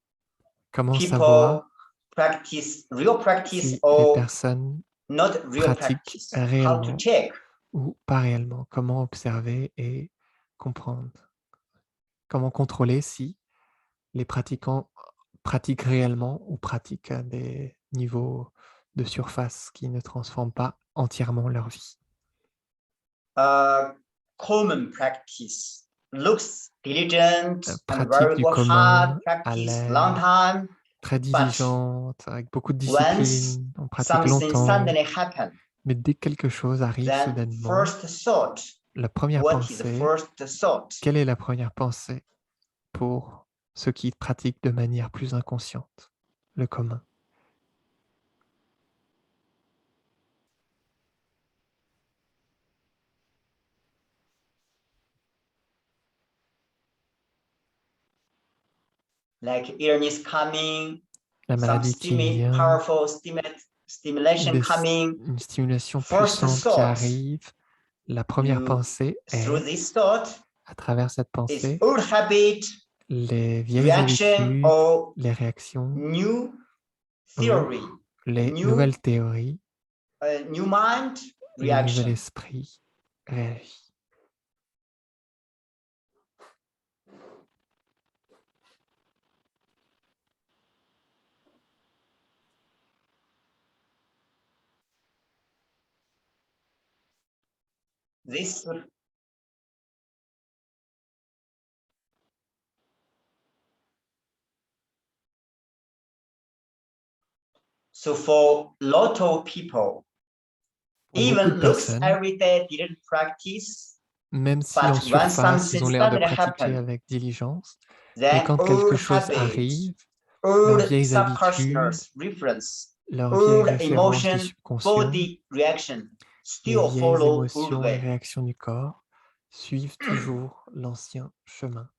Comment people savoir practice real practice si les or personnes not real pratiquent practice? How to réellement check? ou pas réellement? Comment observer et comprendre? Comment contrôler si les pratiquants pratiquent réellement ou pratiquent à des niveaux de surface qui ne transforment pas entièrement leur vie? Common practice looks diligent and Pratique very du hard, commun, à practice long l'aise, time. très diligente, avec beaucoup de Once discipline, on pratique something longtemps, suddenly happen, mais dès que quelque chose arrive then soudainement, first thought, la première what is the pensée, first thought? quelle est la première pensée pour ceux qui pratiquent de manière plus inconsciente, le commun? Like illness coming, La some maladie qui vient, powerful stimulation coming. une stimulation First puissante qui thought, arrive, la première you pensée through est, this thought à travers cette is pensée, old habit, les vieilles reaction habitudes, or les réactions, new ou theory, les new nouvelles théories, new mind le nouvel reaction. esprit réagit. This so for lot of people, Pour beaucoup even de looks personnes, every day didn't practice, même si but en when surface, ils something ont l'air de suddenly pratiquer happen, avec diligence, mais then quand quelque old chose habits, arrive, leurs old vieilles habitudes, subconscious reference, leurs vieilles old références du emotion, subconscient, body reaction les still vieilles follow old émotions et way. réactions du corps suivent toujours l'ancien chemin.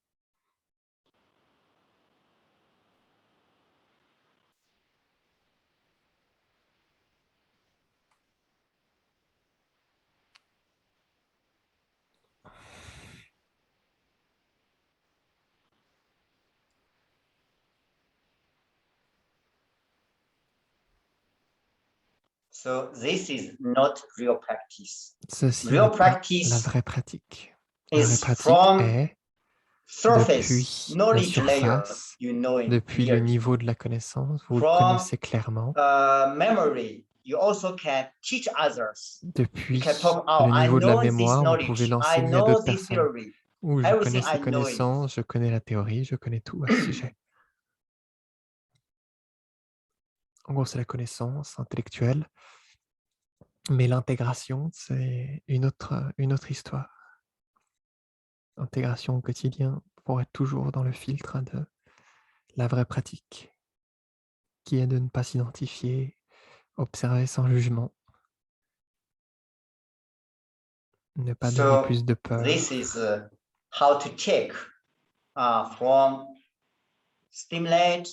So this is not real practice. Ceci Real n'est pas la practice vraie pratique. La vraie is pratique from est surface depuis la knowledge layer, surface, you know it depuis le clearly. niveau de la connaissance, vous le From connaissez clairement, memory, you also can teach others. You depuis can talk, oh, le I niveau de la know this mémoire, vous pouvez knowledge, I l'enseigner à know d'autres this personnes. theory, Ou je everything connais ces I know it. connaissances, je connais la théorie, je connais tout à ce sujet. En gros, c'est la connaissance intellectuelle, mais l'intégration, c'est une autre histoire. Intégration au quotidien pour être toujours dans le filtre de la vraie pratique, qui est de ne pas s'identifier, observer sans jugement, ne pas donner plus de peur. This is how to check from stimulate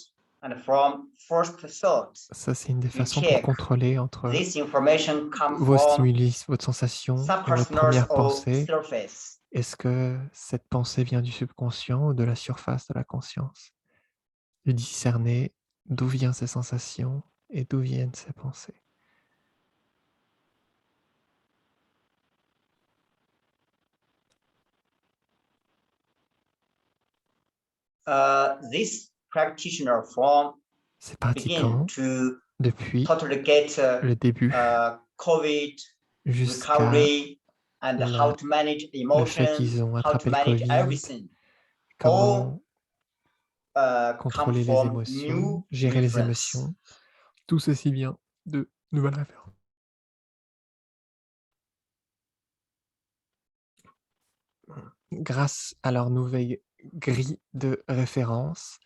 and from first thought. Ça, c'est une des You façons pour check contrôler entre this information comes vos from stimuli, votre sensation et votre subconscious première or pensée. surface. Est-ce que cette pensée vient du subconscient ou de la surface de la conscience? De discerner d'où viennent ces sensations et d'où viennent ces pensées. This practitioner from Ces begin pratiquants, to depuis totally get le début COVID jusqu'à recovery and how le to manage fait emotion, qu'ils ont how attrapé to le manage Covid, everything. comment Come contrôler les from émotions, new gérer les reference. émotions. Tout ceci vient de nouvelles références. Grâce à leur nouvelle grille de référence,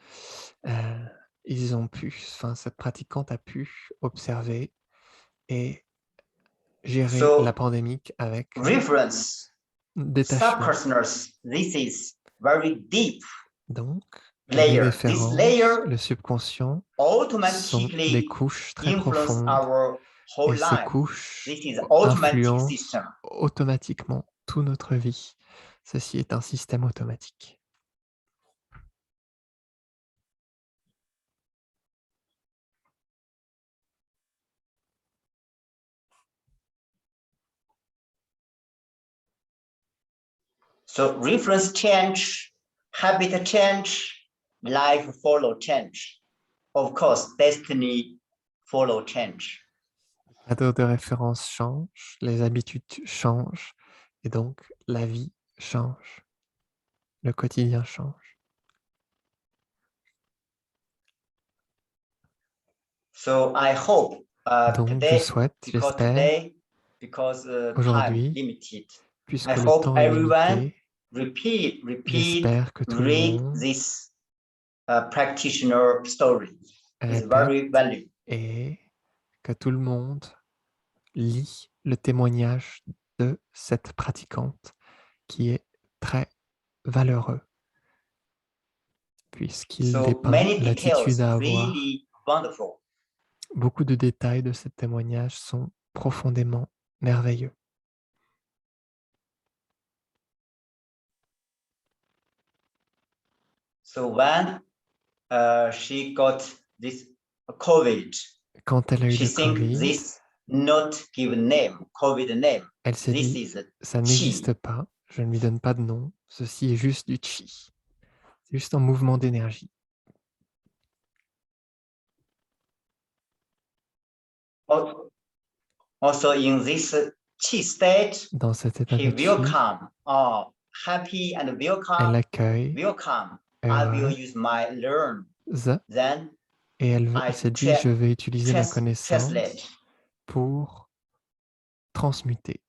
ils ont pu, enfin, cette pratiquante a pu observer et gérer la So pandémie avec reference, détachement. subconscious, this is very deep Donc, les layer. This références, layer le subconscient sont des automatically couches très influence profondes our whole et ces life. couches This is automatic influencent system. automatiquement toute notre vie. Ceci est un système automatique. So reference change, habit change, life follow change. Of course, destiny follow change. Le cadre de référence change, les habitudes changent et donc la vie change. Le quotidien change. So I hope Donc, today, je souhaite, because j'espère, today, because time aujourd'hui, limited, puisque I le hope temps est everyone limité, repeat, j'espère que tout le read monde this practitioner story. It's répète very valuable. et que tout le monde lit le témoignage de cette pratiquante qui est très valeureux puisqu'il So dépeint many l'attitude details, à avoir. really wonderful. Beaucoup de détails de ce témoignage sont profondément merveilleux. So when she got this COVID, Quand elle a eu she le think Covid, this not given name, COVID name. elle s'est This dit, is a ça chi. n'existe pas, je ne lui donne pas de nom, ceci est juste du chi. C'est juste un mouvement d'énergie. Also in this chi state, Dans cet état he de chi, welcome, happy and elle welcome, accueille, welcome. I will heureuse, use my learn. Then et elle I s'est dit, je vais utiliser ma connaissance translate. pour transmuter.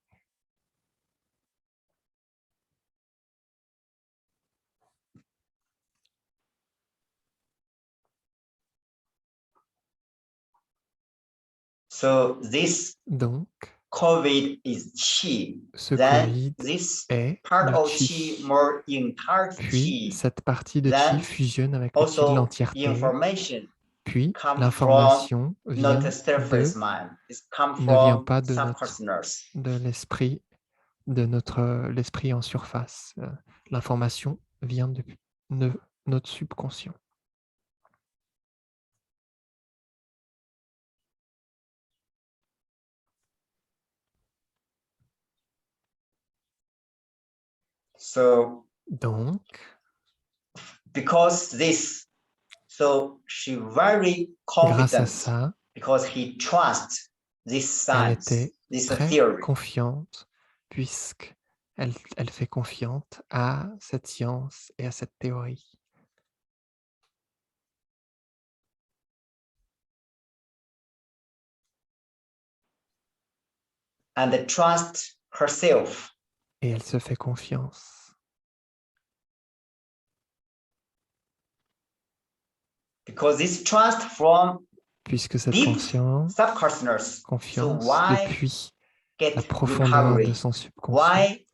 So this Donc, COVID is chi. ce Then Covid this est part le of chi. chi more entire Puis, chi. cette partie de chi Then fusionne avec le chi de also l'entièreté. information Puis, come l'information from vient not surface de, mind. It come ne vient from pas de subconscious. l'esprit, l'esprit en surface. L'information vient de notre subconscient. So Donc, because this, so she very grâce à confident ça, because he trusts this elle science, était this très theory. confiante puisqu'elle fait confiance à cette science et à cette théorie. And trust herself. Et elle se fait confiance. Because this trust from Puisque cette deep confiance depuis get la profondeur de recovery. son subconscient, Why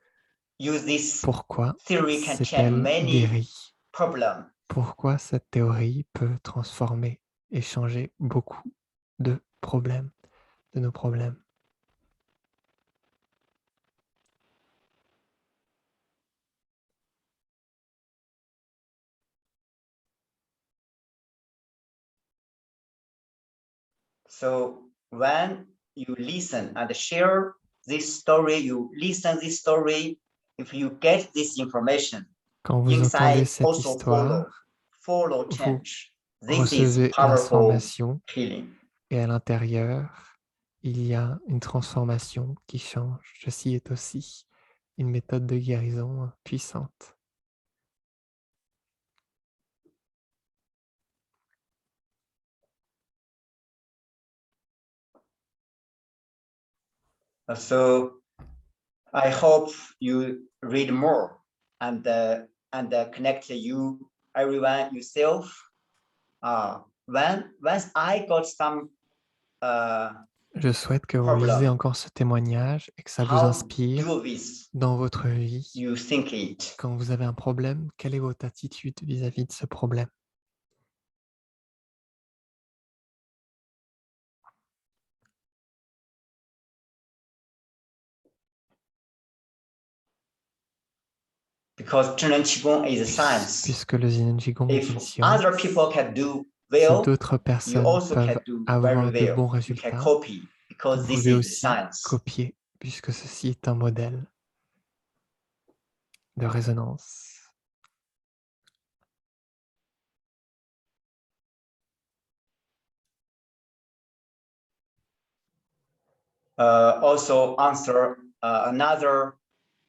use this pourquoi theory can change s'est-elle many guérie? problems? Pourquoi cette théorie peut transformer et changer beaucoup de problèmes, de nos problèmes? So when you listen and share this story, you listen this story, if you get this information, Quand vous entendez inside cette also histoire, follow vous change. This is recevez powerful l'information healing. et à l'intérieur, il y a une transformation qui change. Ceci est aussi une méthode de guérison puissante. So I hope you read more and connect you, everyone, yourself, once I got some Je souhaite que vous problem, lisez encore ce témoignage et que ça vous how inspire do with dans votre vie. you think it? Quand vous avez un problème, quelle est votre attitude vis-à-vis de ce problème? Because Zhenan Qigong is a science. Puisque le Zinen Qigong est If une science, other people can do si well, d'autres you personnes also peuvent can do avoir very de bons well. You can résultats, copy because vous this pouvez is aussi science. copier, puisque ceci est un modèle de résonance. Also answer another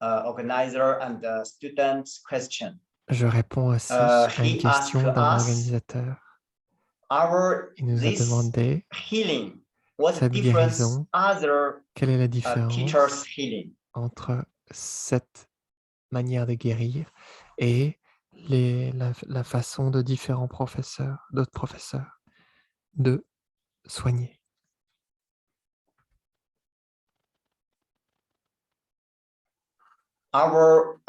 organizer and student's question. Je réponds aussi à une He question asked d'un us, organisateur. Il nous a this demandé healing, what cette difference guérison, other quelle est la différence teachers healing? entre cette manière de guérir et la façon de différents professeurs, d'autres professeurs, de soigner. Our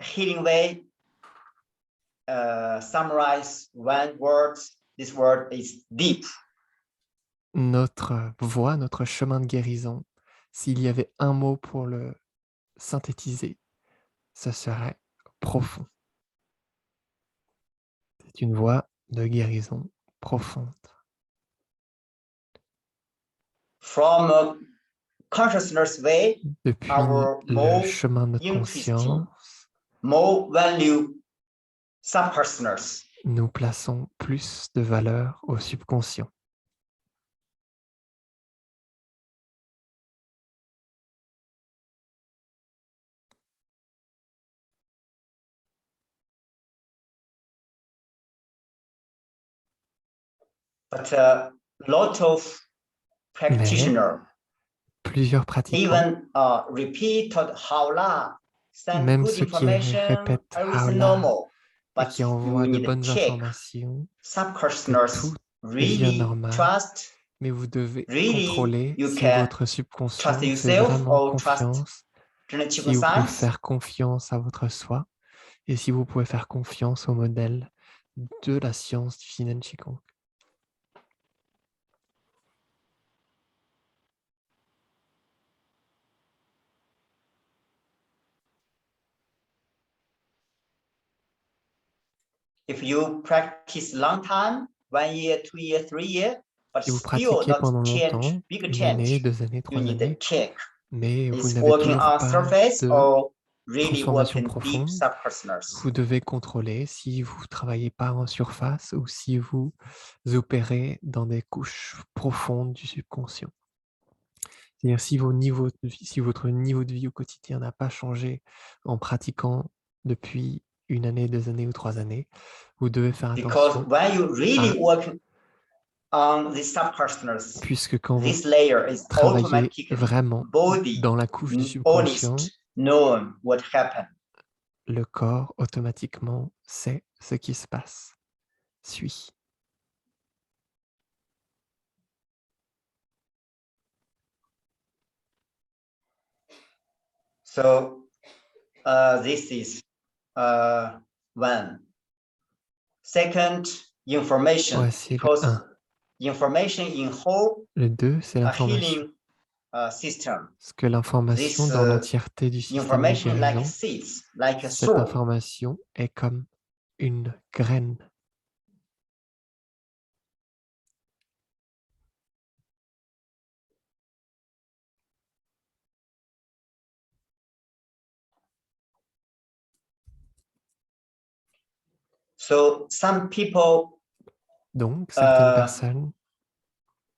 healing way summarize one word. This word is deep. Notre voie, notre chemin de guérison, s'il y avait un mot pour le synthétiser, ce serait profond. C'est une voie de guérison profonde. From consciousness way, Depuis our le more chemin de notre interesting, conscience, more value subpersonals. nous plaçons plus de valeur au subconscient. But a lot of practitioners Plusieurs pratiquants, even repeated Haola, send même good ceux qui information, répètent everything Haola normal. et But qui you envoient de need to bonnes check informations, que subconsciousness tout devient really normal, trust, mais vous devez really contrôler you si can votre subconscient trust vous fait yourself vraiment or trust confiance, Zhenan si Qigong vous pouvez science. faire confiance à votre soi et si vous pouvez faire confiance au modèle de la science du Zinen Qigong. If you practice long time, 1 year, 2 years, 3 years, but Si vous still pratiquez not pendant change, longtemps, big une année, change, 2 années, you 3 need to années, check. mais vous Is n'avez working toujours on pas surface de or really transformation working deep profonde, subpersonals? vous devez contrôler si vous ne travaillez pas en surface ou si vous opérez dans des couches profondes du subconscient. C'est-à-dire si votre niveau de vie au quotidien n'a pas changé en pratiquant depuis 1 année, 2 années ou 3 années, vous devez faire Because attention, when you really working on the subpersonals, puisque quand vous this layer is travaillez automatically vraiment body dans la couche du subconscient, honest, knowing what happened. le corps automatiquement sait ce qui se passe, suit. So this is one. Second, information. Voici le Because 1. information in whole Le 2, c'est l'information. healing system. Parce que l'information This dans l'entièreté du système de information like guérison, seeds, like a cette soul. information est comme une graine. So some people Donc, certaines personnes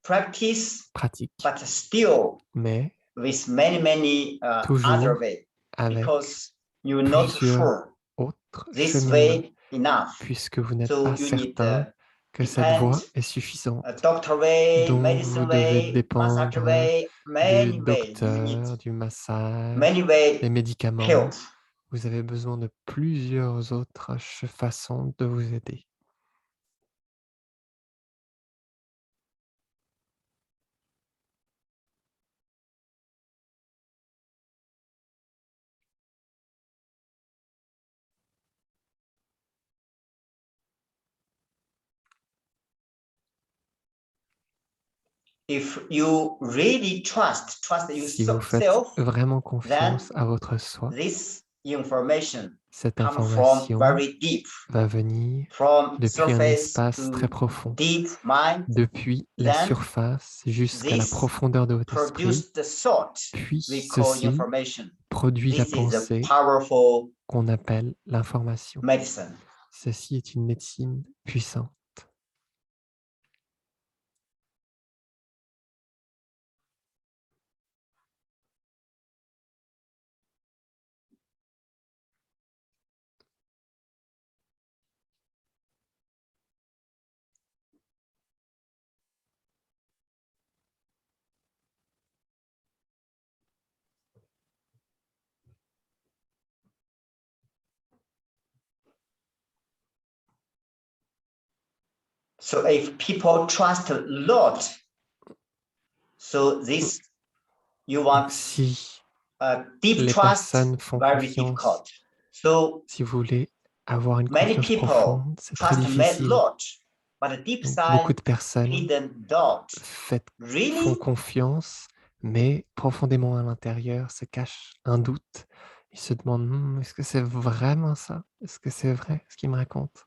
practice, pratiquent, but still mais with many toujours other way, avec because you're not plusieurs sure autres this cheminements, way enough. puisque vous n'êtes So pas you need certain que cette depend voie est suffisante. a doctor way, Donc, medicine vous devez way, massage dépendre way, du many way. You need docteur, du massage, many way des médicaments. help. Vous avez besoin de plusieurs autres façons de vous aider. if you really trust Si vous faites yourself, vraiment confiance à votre soi, this information cette comes from information very deep, va venir from depuis un surface espace très to profond, deep mind, depuis la then surface jusqu'à la this profondeur de votre esprit, produce the thought puis we call ceci information. produit la This is a pensée powerful qu'on appelle l'information. medicine. Ceci est une médecine puissante. So if people trust a lot, so this you Donc, want si deep les trust, personnes font very confiance, difficult. So si vous voulez avoir une many confiance people profonde, c'est très trust a difficile. lot, but a deep Donc, beaucoup side de personnes hidden doubt. font Really? confiance, mais profondément à l'intérieur se cache un doute. Ils se demandent, est-ce que c'est vraiment ça? Est-ce que c'est vrai ce qu'il me raconte?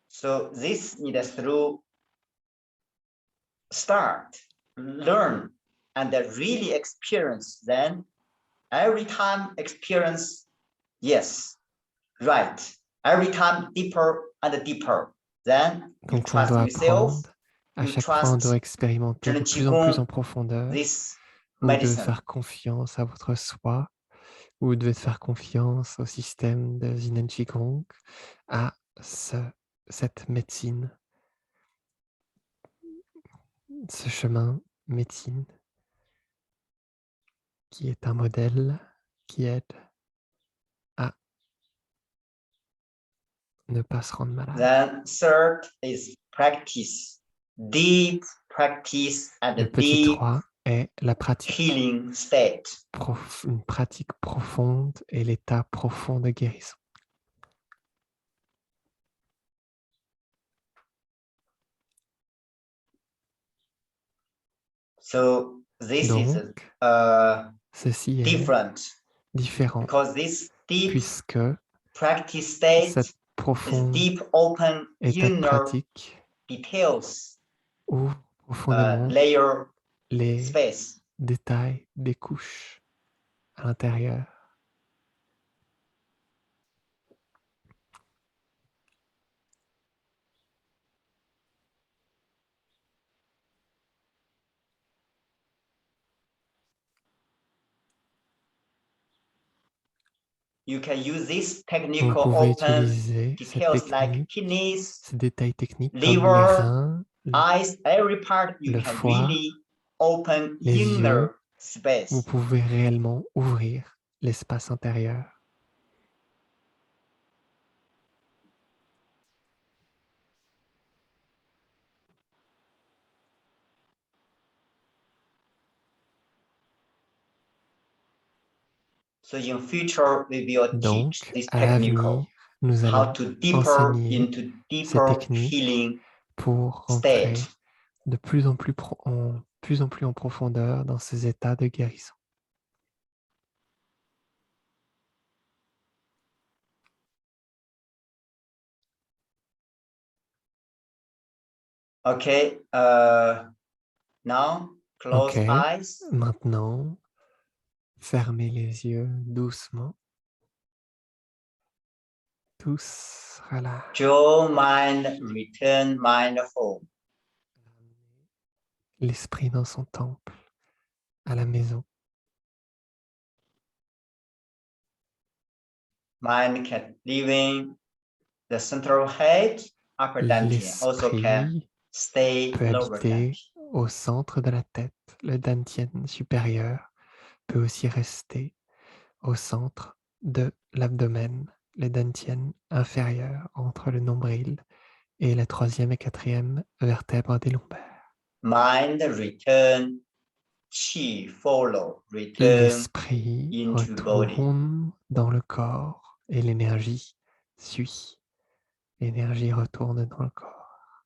So this needs through start, learn, and then really experience. Then every time experience, yes, right. Every time deeper and deeper. Then you Donc, on trust doit yourself. apprendre. À You chaque fois, on trust doit expérimenter de Zhenin plus en plus en Qigong, profondeur. this Vous devez medicine. faire confiance à votre soi. Vous devez faire confiance au système de Zinen Qigong, à cette médecine, ce chemin médecine, qui est un modèle qui aide à ne pas se rendre malade. Then third is practice, deep practice and Le petit deep 3 est la pratique, healing state. une pratique profonde et l'état profond de guérison. So this Donc, is ceci est different différent because this deep puisque practice state cette is profonde deep open état de inner pratique details ouvre profondément layer les space. détails des couches à l'intérieur. You can use this Vous technical pouvez open utiliser cette details like technique, kidneys, ces détails techniques comme liver, les reins, eyes, every part you le can foie, really open les inner yeux. space. Vous pouvez réellement ouvrir l'espace intérieur. So in future, we will Donc, teach this à technical, l'avenir, nous how allons to deeper enseigner into ces deeper techniques healing pour rentrer state. de plus en plus en profondeur dans ces états de guérison. Okay, now close Ok, eyes. maintenant, fermez les yeux doucement. Tous, relâche. Draw mind, return mind home. L'esprit dans son temple, à la maison. Mind can leaving the central head, upper dantian. Also can L'esprit stay peut lower habiter dantian. au centre de la tête. Le dantian supérieur peut aussi rester au centre de l'abdomen. Le dantian inférieur entre le nombril et la troisième et quatrième vertèbre des lombaires. Mind return, chi follow, return L'esprit into body. retourne dans le corps et l'énergie suit L'énergie retourne dans le corps.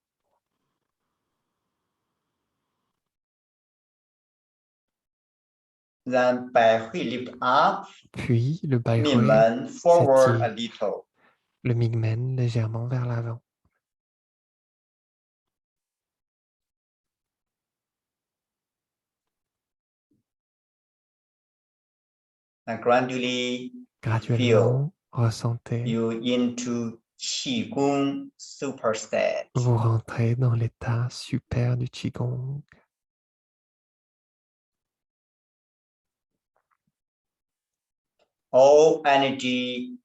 Then Bai Hui lift up, Puis le Bai Hui Mingmen forward a s'étire, little. le Mingmen légèrement vers l'avant. And gradually Graduellement, ressentez, you into Qigong super state. vous rentrez dans l'état super du Qigong. All energy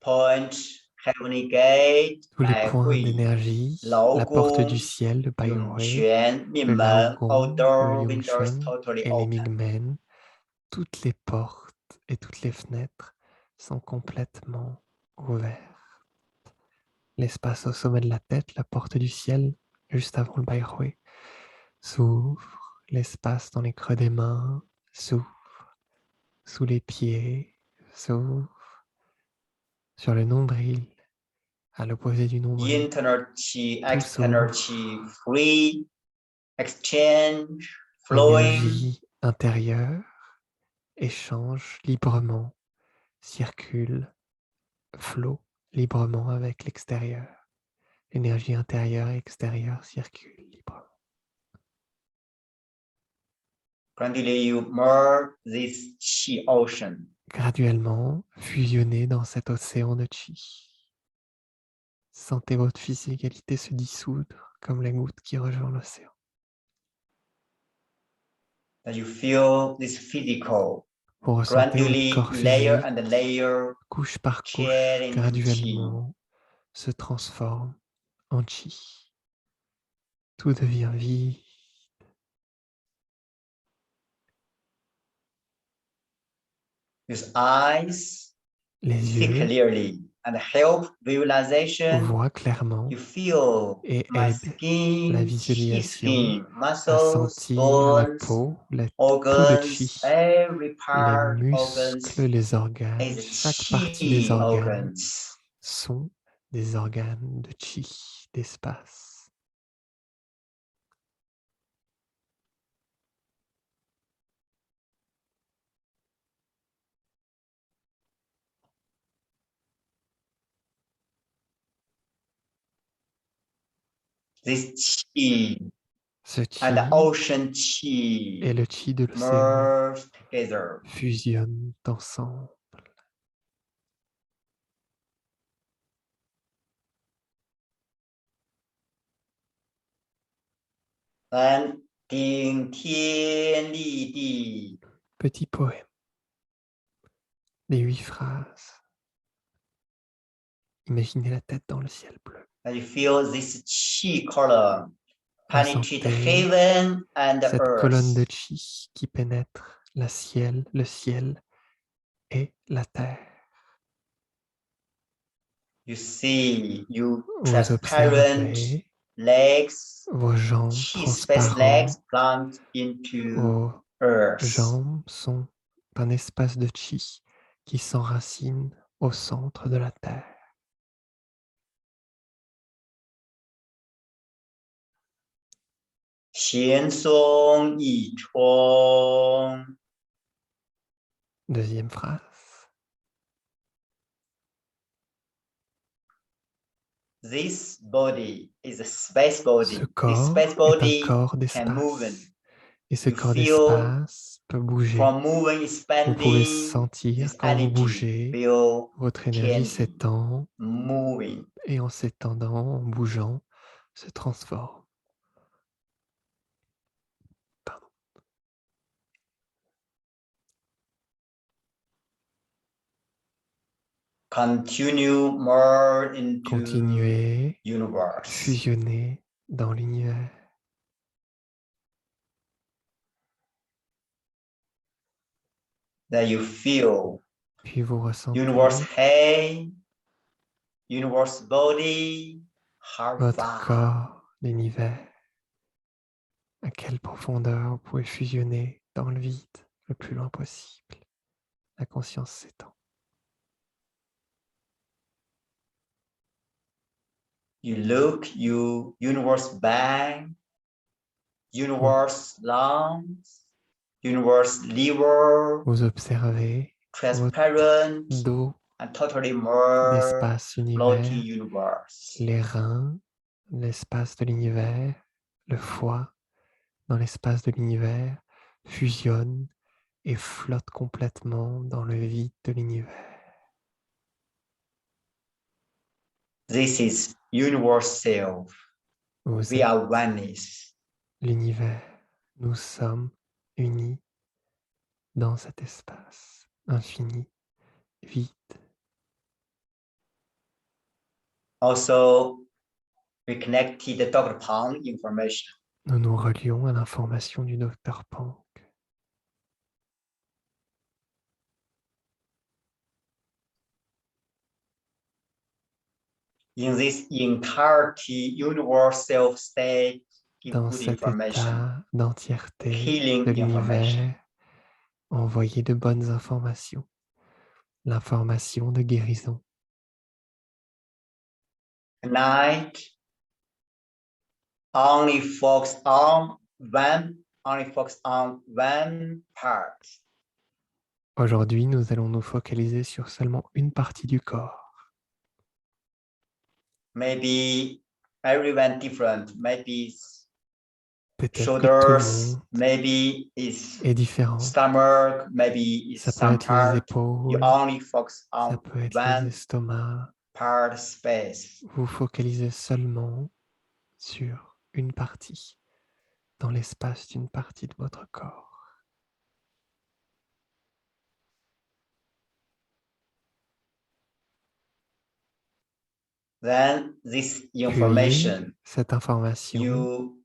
points heavenly gate, Tous les Bai points Hui, d'énergie, Lao la porte du Gong, ciel, le Bai Yun Hui, Quan, le Lao Minmen, Gong, le outdoor Yung windows Shen totally et les open. Mingmen, toutes les portes et toutes les fenêtres sont complètement ouvertes. L'espace au sommet de la tête, la porte du ciel, juste avant le Bai Hui, s'ouvre. L'espace dans les creux des mains s'ouvre. Sous les pieds s'ouvre. Sur le nombril, à l'opposé du nombril, Internal Qi, tout external s'ouvre. Qi, free, exchange, flowing. L'énergie intérieure échange librement, circule, flot librement avec l'extérieur. L'énergie intérieure et extérieure circulent librement. Gradually you merge this Qi ocean. Graduellement, fusionnez dans cet océan de Qi. Sentez votre physicalité se dissoudre comme la goutte qui rejoint l'océan. And you feel this physical, Vous ressentez votre gradually corps layer physique, and layer, couche par couche, sharing Qi. graduellement se transforme en Qi. Tout devient vide. With eyes, Les see yeux clearly and help visualization. voient clairement You feel et my aident la skin, Qi visualisation skin, à muscles, sentir la bones, peau de organs, Qi, every les part organs muscles, les organes, is chaque partie des Qi organes organs. sont des organes de Qi, d'espace. This Qi Ce and the Qi ocean et Qi le Qi de l'océan merge together. fusionnent ensemble. Then Ding Tian Li Di. Petit poème. Les 8 phrases. Imaginez la tête dans le ciel bleu. And you feel this Qi column penetrate Ressentez heaven and the cette colonne de earth. Qi qui pénètre le ciel et la terre. You see, you Vous transparent observez legs, vos jambes Qi space legs transparentes. plumped into Vos earth. jambes sont un espace de Qi qui s'enracine au centre de la terre. Xian Song Yi Chuang. Deuxième phrase. This body is a space body. Ce This corps space est un body corps can move. d'espace. Et ce You corps feel d'espace peut bouger. from moving, Vous pouvez expanding, sentir this quand vous energy bougez, will votre énergie can s'étend moving. et en s'étendant, en bougeant, se transforme. Pardon. Continue more into Continuez, universe. fusionnez dans l'univers. That you feel Puis vous ressentez universe head, universe body, how votre far. corps, l'univers. À quelle profondeur vous pouvez fusionner dans le vide le plus loin possible. La conscience s'étend. You look, universe bang, universe lungs, universe liver, Vous observez votre transparent dos and totally merged, l'espace floating univers, universe. les reins, l'espace de l'univers, le foie dans l'espace de l'univers fusionne et flotte complètement dans le vide de l'univers. This is universe self. Vous We êtes are oneness. l'univers. Nous sommes unis dans cet espace infini, vide. Also, we connected the Dr. Pang information. Nous nous relions à l'information du docteur Pank. In this entirety, universe self state, give Dans good cet information, état d'entièreté healing de information. l'univers, envoyez de bonnes informations, l'information de guérison. Tonight, only focus on one part. Aujourd'hui, nous allons nous focaliser sur seulement une partie du corps. Maybe everyone different. Maybe it's Peut-être que tout le shoulders, monde maybe it's est différent. stomach, maybe it's Ça peut some être les part. You épaules, only focus ça on peut être les one estomacs. part space. Vous focalisez seulement sur une partie, dans l'espace d'une partie de votre corps. Then this Puis, information cette information, you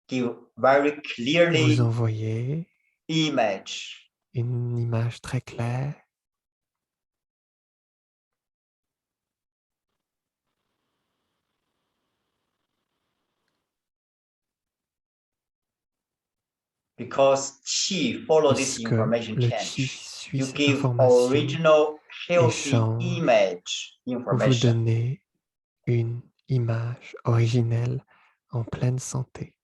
give very vous clearly envoyez image. une image très claire. Because Qi follow this Puisque information le chi change. suit You cette give information original healthy change. image Vous information. donnez une image originelle en pleine santé.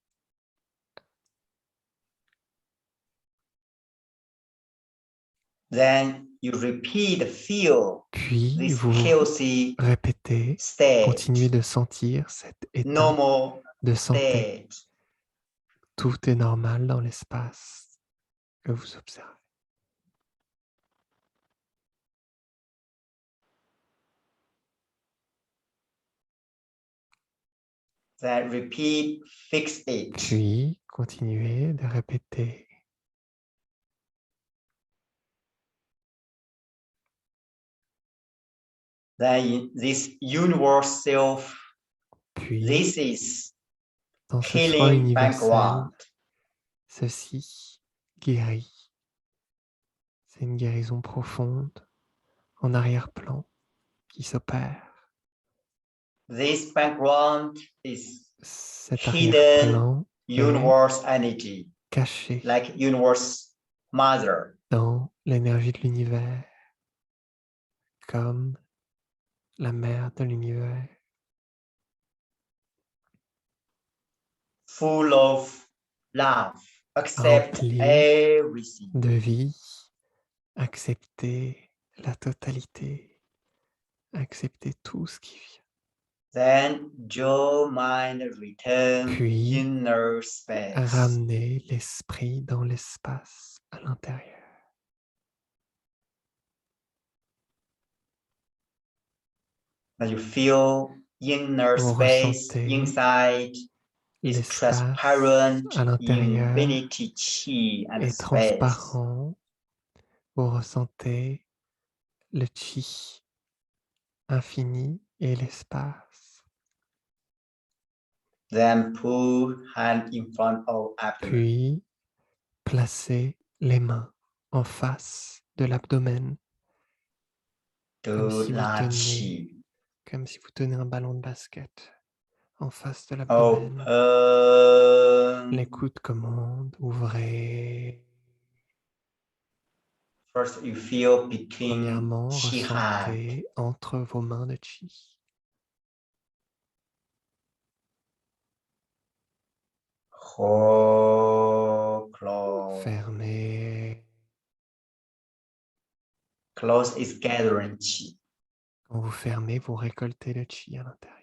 Then you repeat, feel Puis this vous healthy répétez, state, continuez de sentir cet état normal de santé. state. Tout est normal dans l'espace que vous observez. Then repeat, fix it. Puis continuez de répéter. Then this universe self, Puis this is dans ce choix healing universel, background. ceci guérit. C'est une guérison profonde en arrière-plan qui s'opère. This background is Cet hidden arrière-plan est universe energy, caché like universe mother. dans l'énergie de l'univers, comme la mère de l'univers, Full of love, accept remplie everything. de vie, accepter la totalité, accepter tout ce qui vient. Then your mind return Puis, inner space. ramener l'esprit dans l'espace à l'intérieur. When you feel inner Vous space ressentez inside is l'espace transparent à l'intérieur infinity chi and est space. transparent. Vous ressentez le chi infini et l'espace. Then put hand in front of abdomen. Puis, placez les mains en face de l'abdomen, Do si vous la tenez- chi. comme si vous tenez un ballon de basket en face de l'abdomen. Open. Les coudes commandent, ouvrez. First, you feel between Premièrement, chi hand. ressentez entre vos mains de chi. Close. Fermez. Close is gathering qi. Quand vous fermez, vous récoltez le chi à l'intérieur.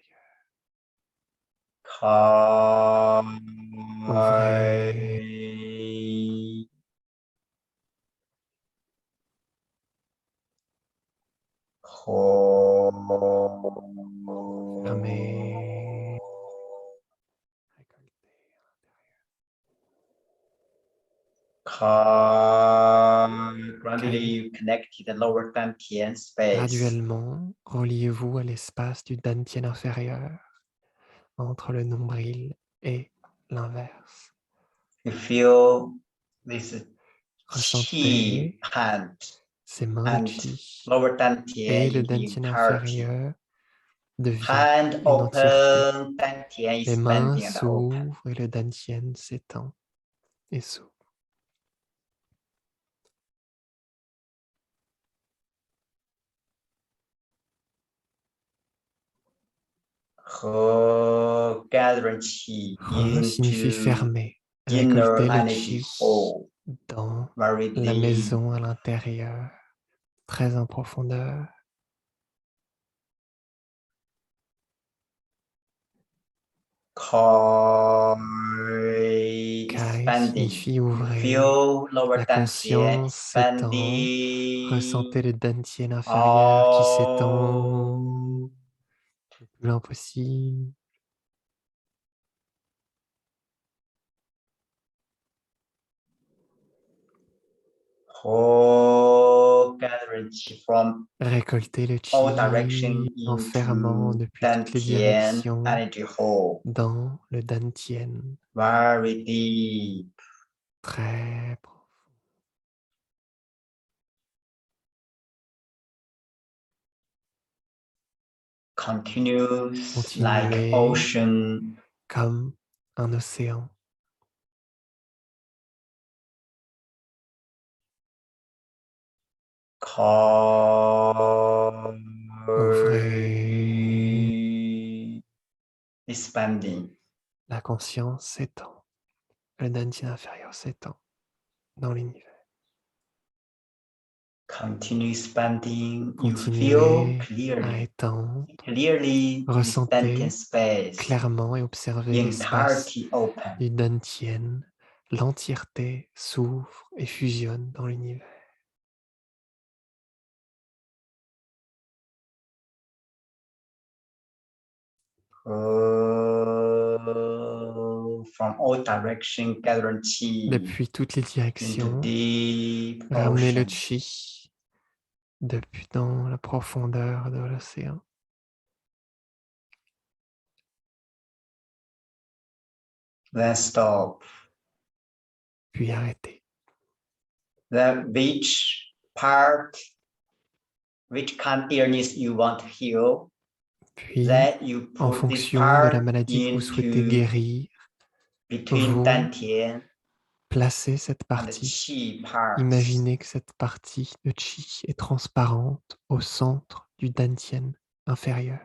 Ouvrez. Fermez. Récoltez à l'intérieur. Gradually connect to the lower dantian space. Graduellement, reliez-vous à l'espace du dantian inférieur entre le nombril et l'inverse. You feel this Ressentez chi hand ces mains de and chi lower dantian et le in the dantian entirety. inférieur devient Hand une entièreté. open, dantian is Les mains expanding and open. s'ouvrent et le dantian s'étend et s'ouvre. Gathering chi Re signifie into fermer, inner récolter le energy chi hole, dans very la deep. maison à l'intérieur, très en profondeur. Kai Kai expanding. signifie You ouvrir. feel lower La dantian conscience s'étend. expanding. Ressentez le dantian inférieur qui s'étend le plus loin possible. Gathering chi from Récoltez le chi all directions en fermant into depuis toutes les dantian directions energy hole, dans le dantian, very deep. très profond. Continues like Continuez ocean. comme un océan. Ouvrez. Expanding. La conscience s'étend. Le dantian inférieur s'étend dans l'univers. Continue expanding. You feel Continuez à clearly, étendre. clearly this Ressentez dantian space, clairement et observez the l'espace entirety open. du dantian. L'entièreté s'ouvre et fusionne dans l'univers. From all directions, gathering chi Depuis toutes les into directions, deep ramenez le ocean. chi depuis dans la profondeur de l'océan. Then stop. Puis arrêtez. Then which part, which kind of illness you want to heal, Puis, then you en put this fonction de la part maladie que vous souhaitez into guérir, between vous dantian placez cette and the partie. chi parts. Imaginez que cette partie de chi est transparente au centre du dantian inférieur.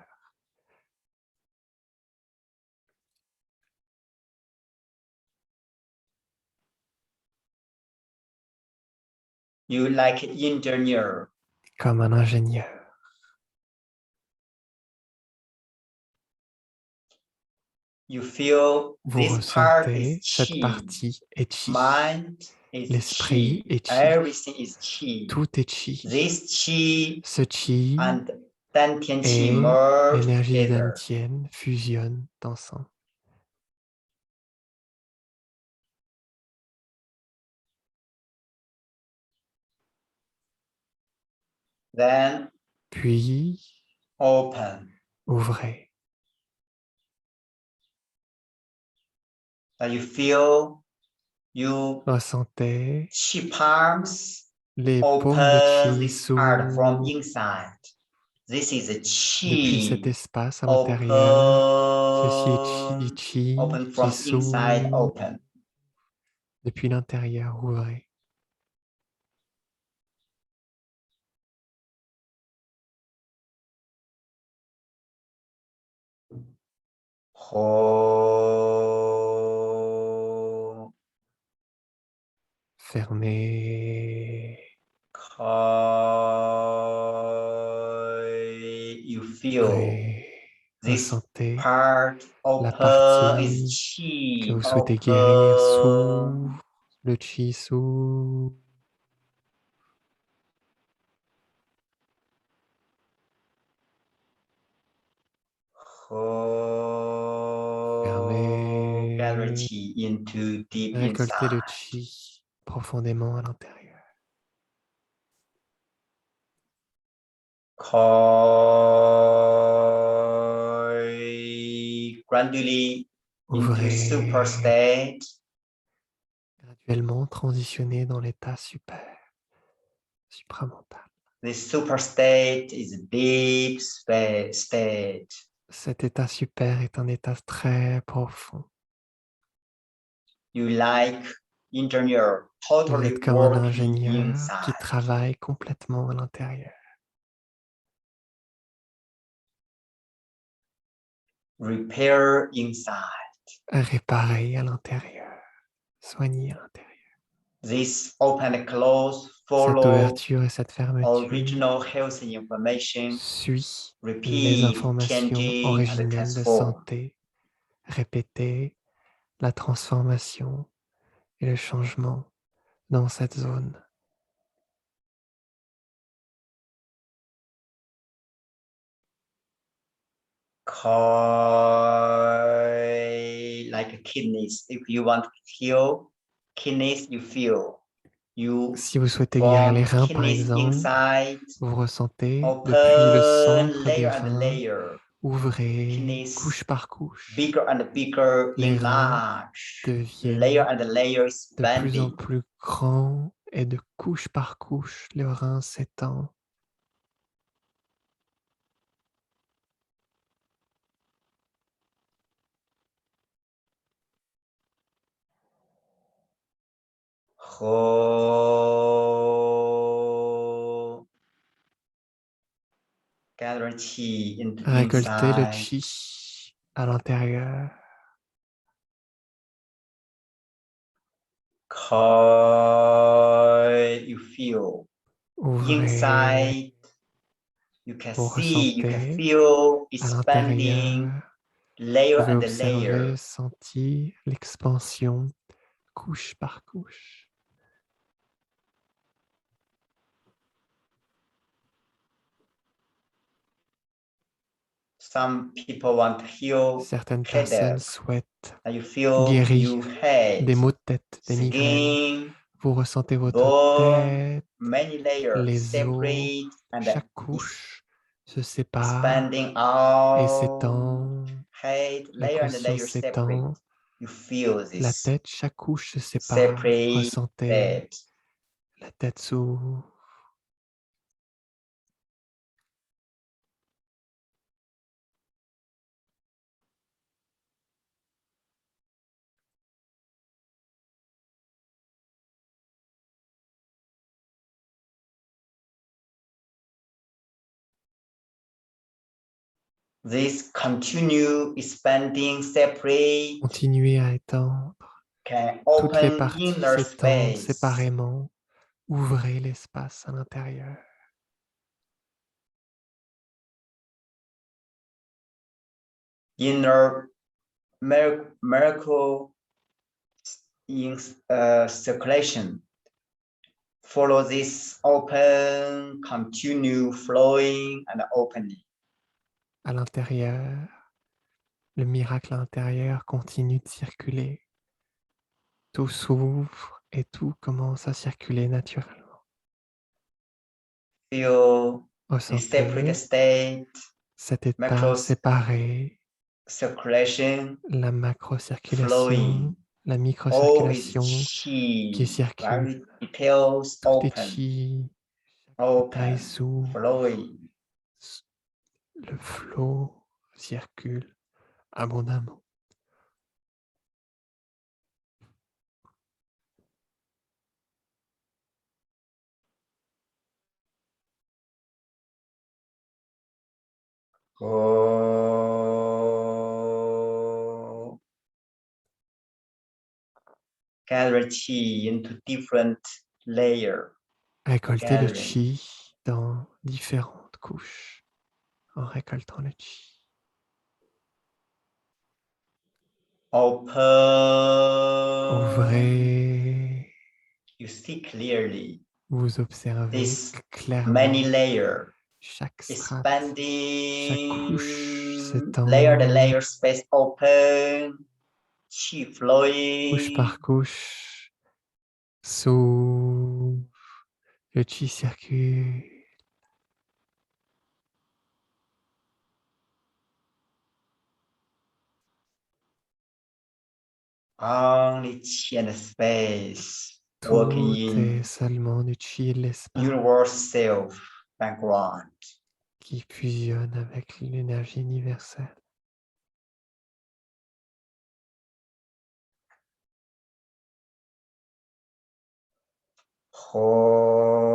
You like engineer. Comme un ingénieur. You feel Vous this part ressentez is cette chi. partie est chi. Mind is L'esprit chi. est chi. Everything is chi. Tout est chi. This chi Ce chi and dantian chi et merge l'énergie du together. dantian fusionnent ensemble. Then Puis, open. ouvrez. You feel you Ressentez chi palms les paumes de open chi this part from s'ouvrent inside. This is a depuis cet chi. espace à l'intérieur. Ceci est Open. chi Open qui from inside s'ouvre open. depuis l'intérieur. Ouvrez. Fermez. You feel Ouvrez. this Ressentez part la open, partie is que chi vous souhaitez guérir open. s'ouvre. Le chi s'ouvre. Fermez. Gather chi into deep Récoltez le inside. chi profondément à l'intérieur. Gradually into super Ouvrez. state. Graduellement transitionner dans l'état super, supramental. This super state is a deep state. Cet état super est un état très profond. You like engineer Vous totally êtes comme un working ingénieur qui inside. travaille complètement à l'intérieur. Repair inside. Réparer à l'intérieur. Soigner à l'intérieur. This open and close Cette follow ouverture et cette fermeture original healthy information. suit les Repeat informations changing and originelles de transform. santé. Répétez la transformation et le changement dans cette zone. Like kidneys. If you want to heal kidneys, you feel. You Si vous souhaitez guérir les want reins, par kidneys exemple, inside, vous ressentez open depuis le centre des layer and reins, layer. ouvrez Kidneys couche par couche. bigger and bigger, Les reins enlarge. Layer deviennent and layer de plus en expanding. plus grands et de couche par couche, le rein s'étend. Gather chi into Récoltez le inside. chi à l'intérieur. You feel Ouvrez, inside. You can vous see, you can ressentez feel à expanding l'intérieur. layer Vous pouvez and layer. observer, sentir l'expansion couche par couche. Some people want to heal Certaines personnes headache. souhaitent And you feel guérir you head, des maux de tête, des migraines. skin, Vous ressentez votre bone, tête, many layers les os, separate and chaque couche se sépare expanding et out. s'étend. Head, La layer and conscience layer separate. s'étend. You feel La this tête, chaque couche se sépare. separate Ressentez, head. la tête s'ouvre. This continue expanding separate Continuez à étendre. can Toutes les open parties inner s'étendent space. séparément. Ouvrez l'espace à l'intérieur. Inner miracle in circulation. Follow this open, continue flowing and opening. À l'intérieur, le miracle à l'intérieur continue de circuler. Tout s'ouvre et tout commence à circuler naturellement. Feel the separate Ressentez state, cet état macro séparé, circulation, la macrocirculation, flowing. la All is microcirculation chi, qui circule. very details Tout est open, chi, open, s'ouvre, flowing. le flot circule abondamment. gather chi into different layers. Récolter le Gathering. chi dans différentes couches en récoltant le chi. Open. Ouvrez, You see clearly vous observez this clairement many layers chaque strate, chaque couche expanding. s'étend, Layer the layer space open. Chi couche par flowing. couche, s'ouvre, le chi circule. Only chi and space Tout working est in seulement du chi et de l'espace universe self background. qui fusionne avec l'énergie universelle.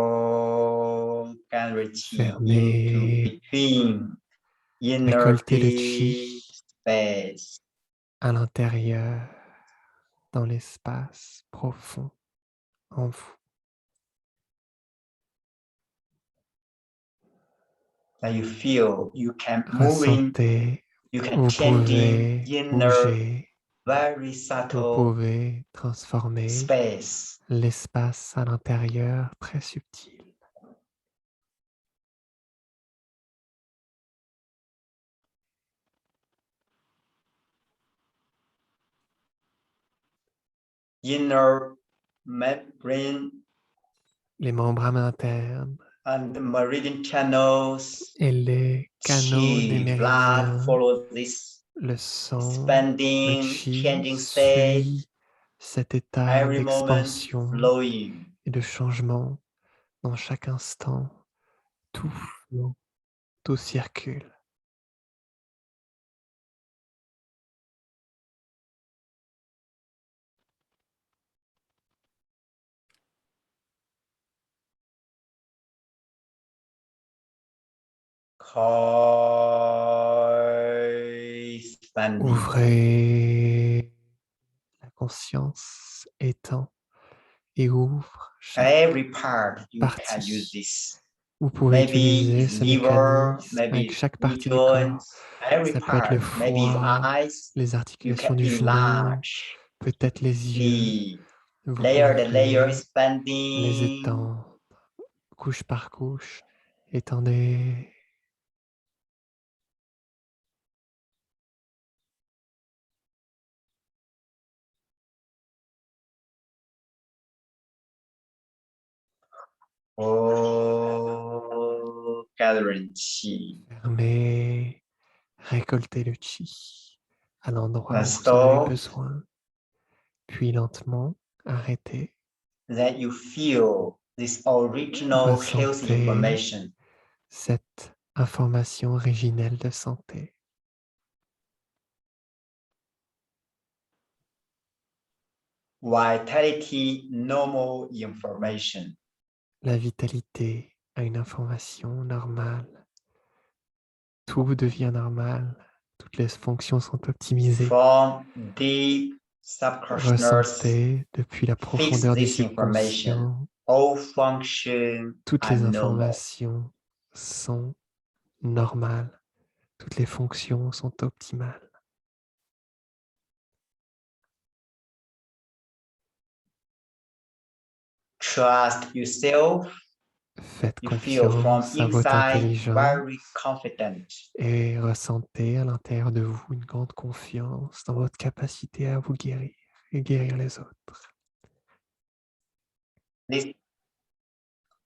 Hold gather chi into Fermez, between inner récoltez le deep chi space. à l'intérieur, dans l'espace profond en vous. That you feel you can moving, Ressentez, you can vous changing pouvez inner bouger, very vous subtle pouvez transformer space. l'espace à l'intérieur très subtil. Inner membrane Les membranes internes and the meridian channels. et les canaux des Chi, blood méridiens, follows this le sang, le expanding, chi changing state. suit cet état Every moment d'expansion flowing. et de changement dans chaque instant. Tout flotte, tout circule. Expanding. Ouvrez, la conscience étend et ouvre chaque Every part you can partie. use this. Vous pouvez Maybe utiliser it's ce liver, mécanisme maybe avec it's chaque knee partie du corps. joints. Every Ça peut être le part, maybe it's foie, eyes. les You articulations can du genou, enlarge peut-être les yeux. the Vous layer, the layer pouvez les expanding. étendre, couche par couche. Étendez. Oh, gathering chi. Fermez. Récoltez le chi à l'endroit où vous en Stop. avez besoin. Puis lentement, arrêtez. That you feel this original healthy Ressentez information. cette information originelle de santé. Vitality, normal information. La vitalité a une information normale. Tout devient normal. Toutes les fonctions sont optimisées. From deep subconscious, Ressentez depuis la fix profondeur du this information. subconscient. All function Toutes are les normal. informations sont normales. Toutes les fonctions sont optimales. Trust yourself. Faites You feel from confiance à votre inside intelligence very confident. et ressentez à l'intérieur de vous une grande confiance dans votre capacité à vous guérir et guérir les autres.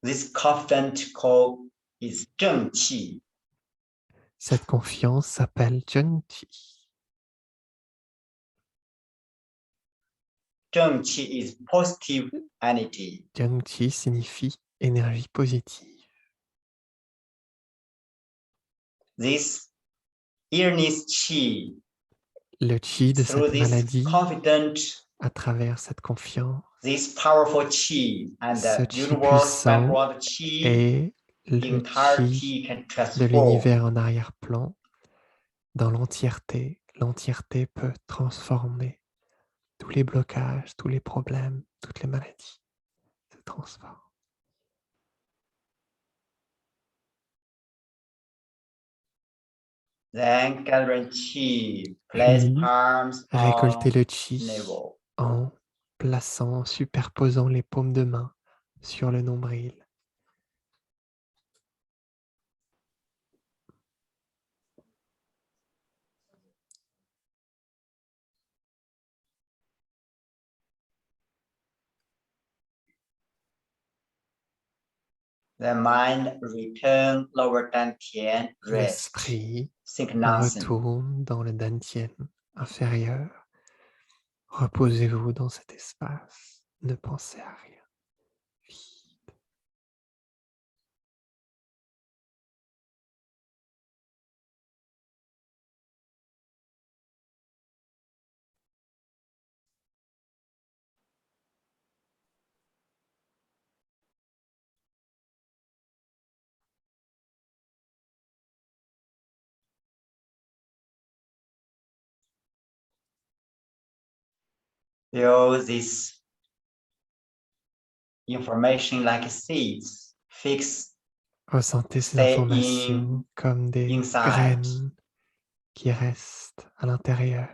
This confident call is Zheng Qi. Cette confiance s'appelle Zheng Qi. Zheng Qi is positive energy. Zheng Qi signifie énergie positive. This illness Qi, Le Qi de through cette this maladie, confident, à travers cette confiance, this powerful Qi and ce the Qi universe puissant background Qi, et the le entire Qi Qi can de transform. l'univers en arrière-plan, dans l'entièreté peut transformer. tous les blocages, tous les problèmes, toutes les maladies se transforment. Then gather chi, place Puis, palms récoltez on le chi navel. en plaçant, superposant les paumes de main sur le nombril. The mind return lower dantian, rest, L'esprit synchronizing. retourne dans le dantian inférieur. Reposez-vous dans cet espace. Ne pensez à rien. Vide. Feel this information like seeds, fix, Ressentez ces stay informations comme des inside. graines qui restent à l'intérieur.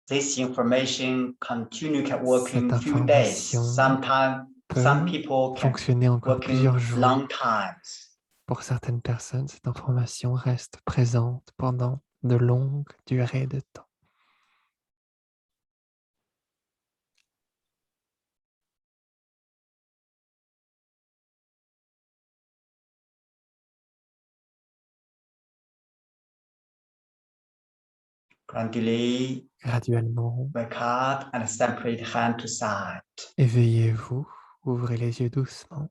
This information continue working Cette few days. information Sometimes some peut people can fonctionner encore working plusieurs jours. long times. Pour certaines personnes, cette information reste présente pendant de longues durées de temps. Gradually Graduellement, wake up and separate hand to side. éveillez-vous, ouvrez les yeux doucement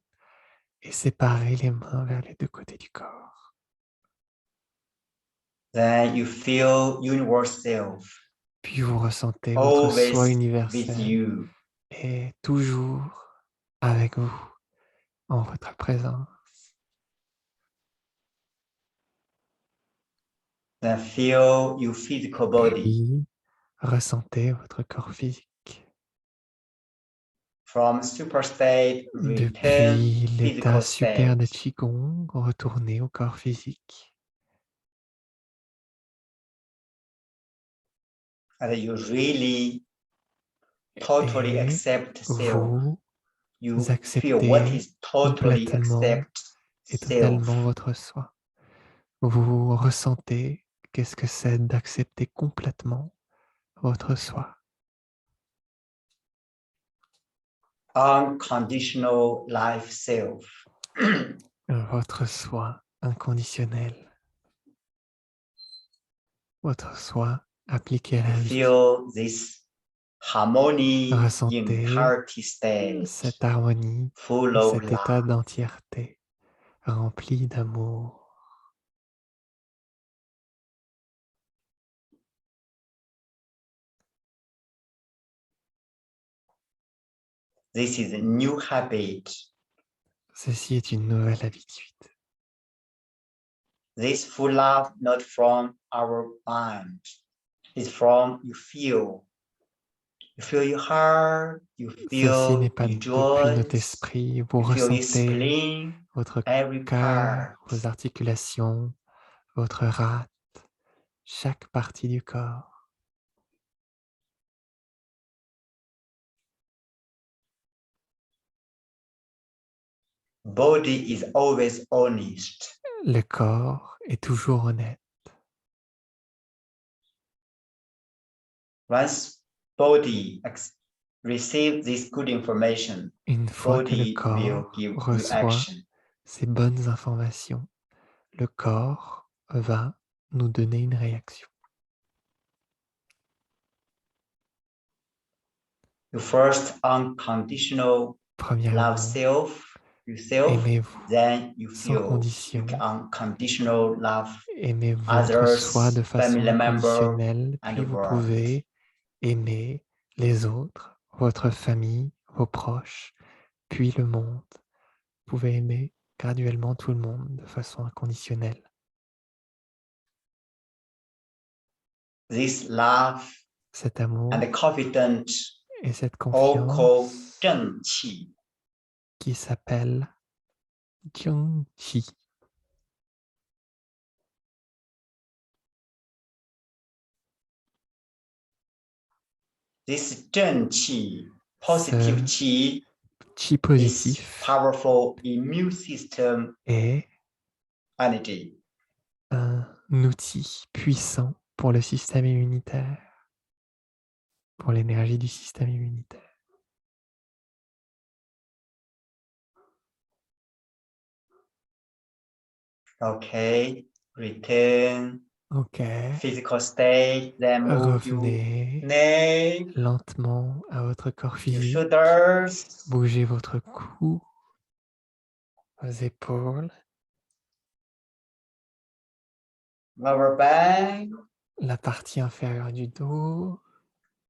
et séparez les mains vers les deux côtés du corps. Then you feel universal Puis vous ressentez votre soi always with universel you. et toujours avec vous, en votre présence. Then feel your physical body Puis ressentez votre corps physique. from super state return Depuis l'état physical super de state. Qigong, retournez au corps physique. And you really totally Et accept self. vous You feel what acceptez is totally complètement accept et self. totalement votre soi. Vous ressentez qu'est-ce que c'est d'accepter complètement votre soi. Unconditional life self. Votre soi inconditionnel. Votre soi appliqué à la vie. Feel this harmony in Ressentez hearty state, cette harmonie full et of cet état love. d'entièreté rempli d'amour. This is a new habit. Ceci est une nouvelle habitude. This full love not from our mind. It's from you feel. You feel your heart. You Ceci n'est feel pas your depuis joy. notre esprit. Vous You feel your ressentez spleen. votre Every cœur, part. vos articulations, votre rate, chaque partie du corps. Body is always honest. Le corps est toujours honnête. Once body receive this good information, Une fois que le body will corps give you reçoit action. ces bonnes informations, le corps va nous donner une réaction. You first unconditional Premièrement, love yourself, aimez-vous then you sans feel you condition. can unconditional love Aimez votre others, soi de façon family member, inconditionnelle, and puis vous world. pouvez aimer les autres, votre famille, vos proches, puis le monde. Vous pouvez aimer graduellement tout le monde de façon inconditionnelle. This love Cet amour and confidence et cette all called confiance 正气. qui s'appelle Jiangxi. This 正气, positive Ce qi, chi is positif powerful immune system est energy. un outil puissant pour le système immunitaire, pour l'énergie du système immunitaire. Okay, return Ok, physical state, then move your revenez neck, lentement à votre corps your physique, shoulders, bougez votre cou, vos épaules, lower back. la partie inférieure du dos.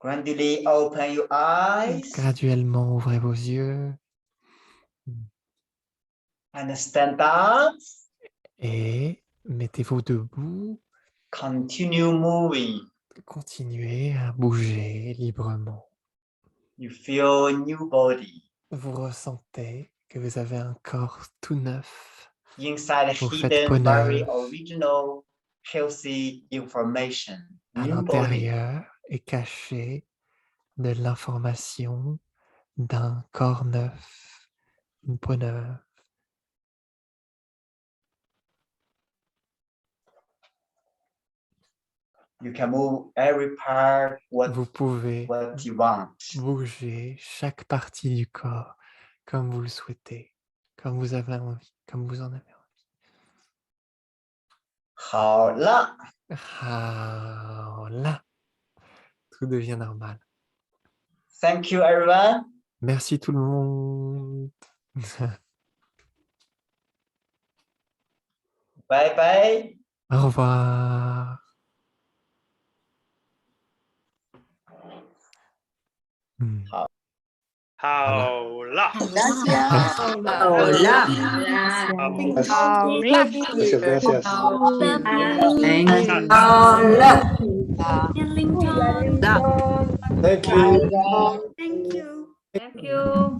Gradually open your eyes Graduellement, ouvrez vos yeux and stand up. et mettez-vous debout. Continue moving. Continuez à bouger librement. You feel a new body. Vous ressentez que vous avez un corps tout neuf. Inside Vous faites hidden, peau very neuve. original, healthy information. À New body. l'intérieur est caché de l'information d'un corps neuf, une peau neuve. You can move every part Vous pouvez what you want. bouger chaque partie du corps comme vous le souhaitez, comme vous avez envie, comme vous en avez envie. 好了， Ah, là, tout devient normal. Thank you everyone. Merci tout le monde. Bye bye. Au revoir. Hmm. 好啦，好啦，好了，好了。Thank you. Thank you.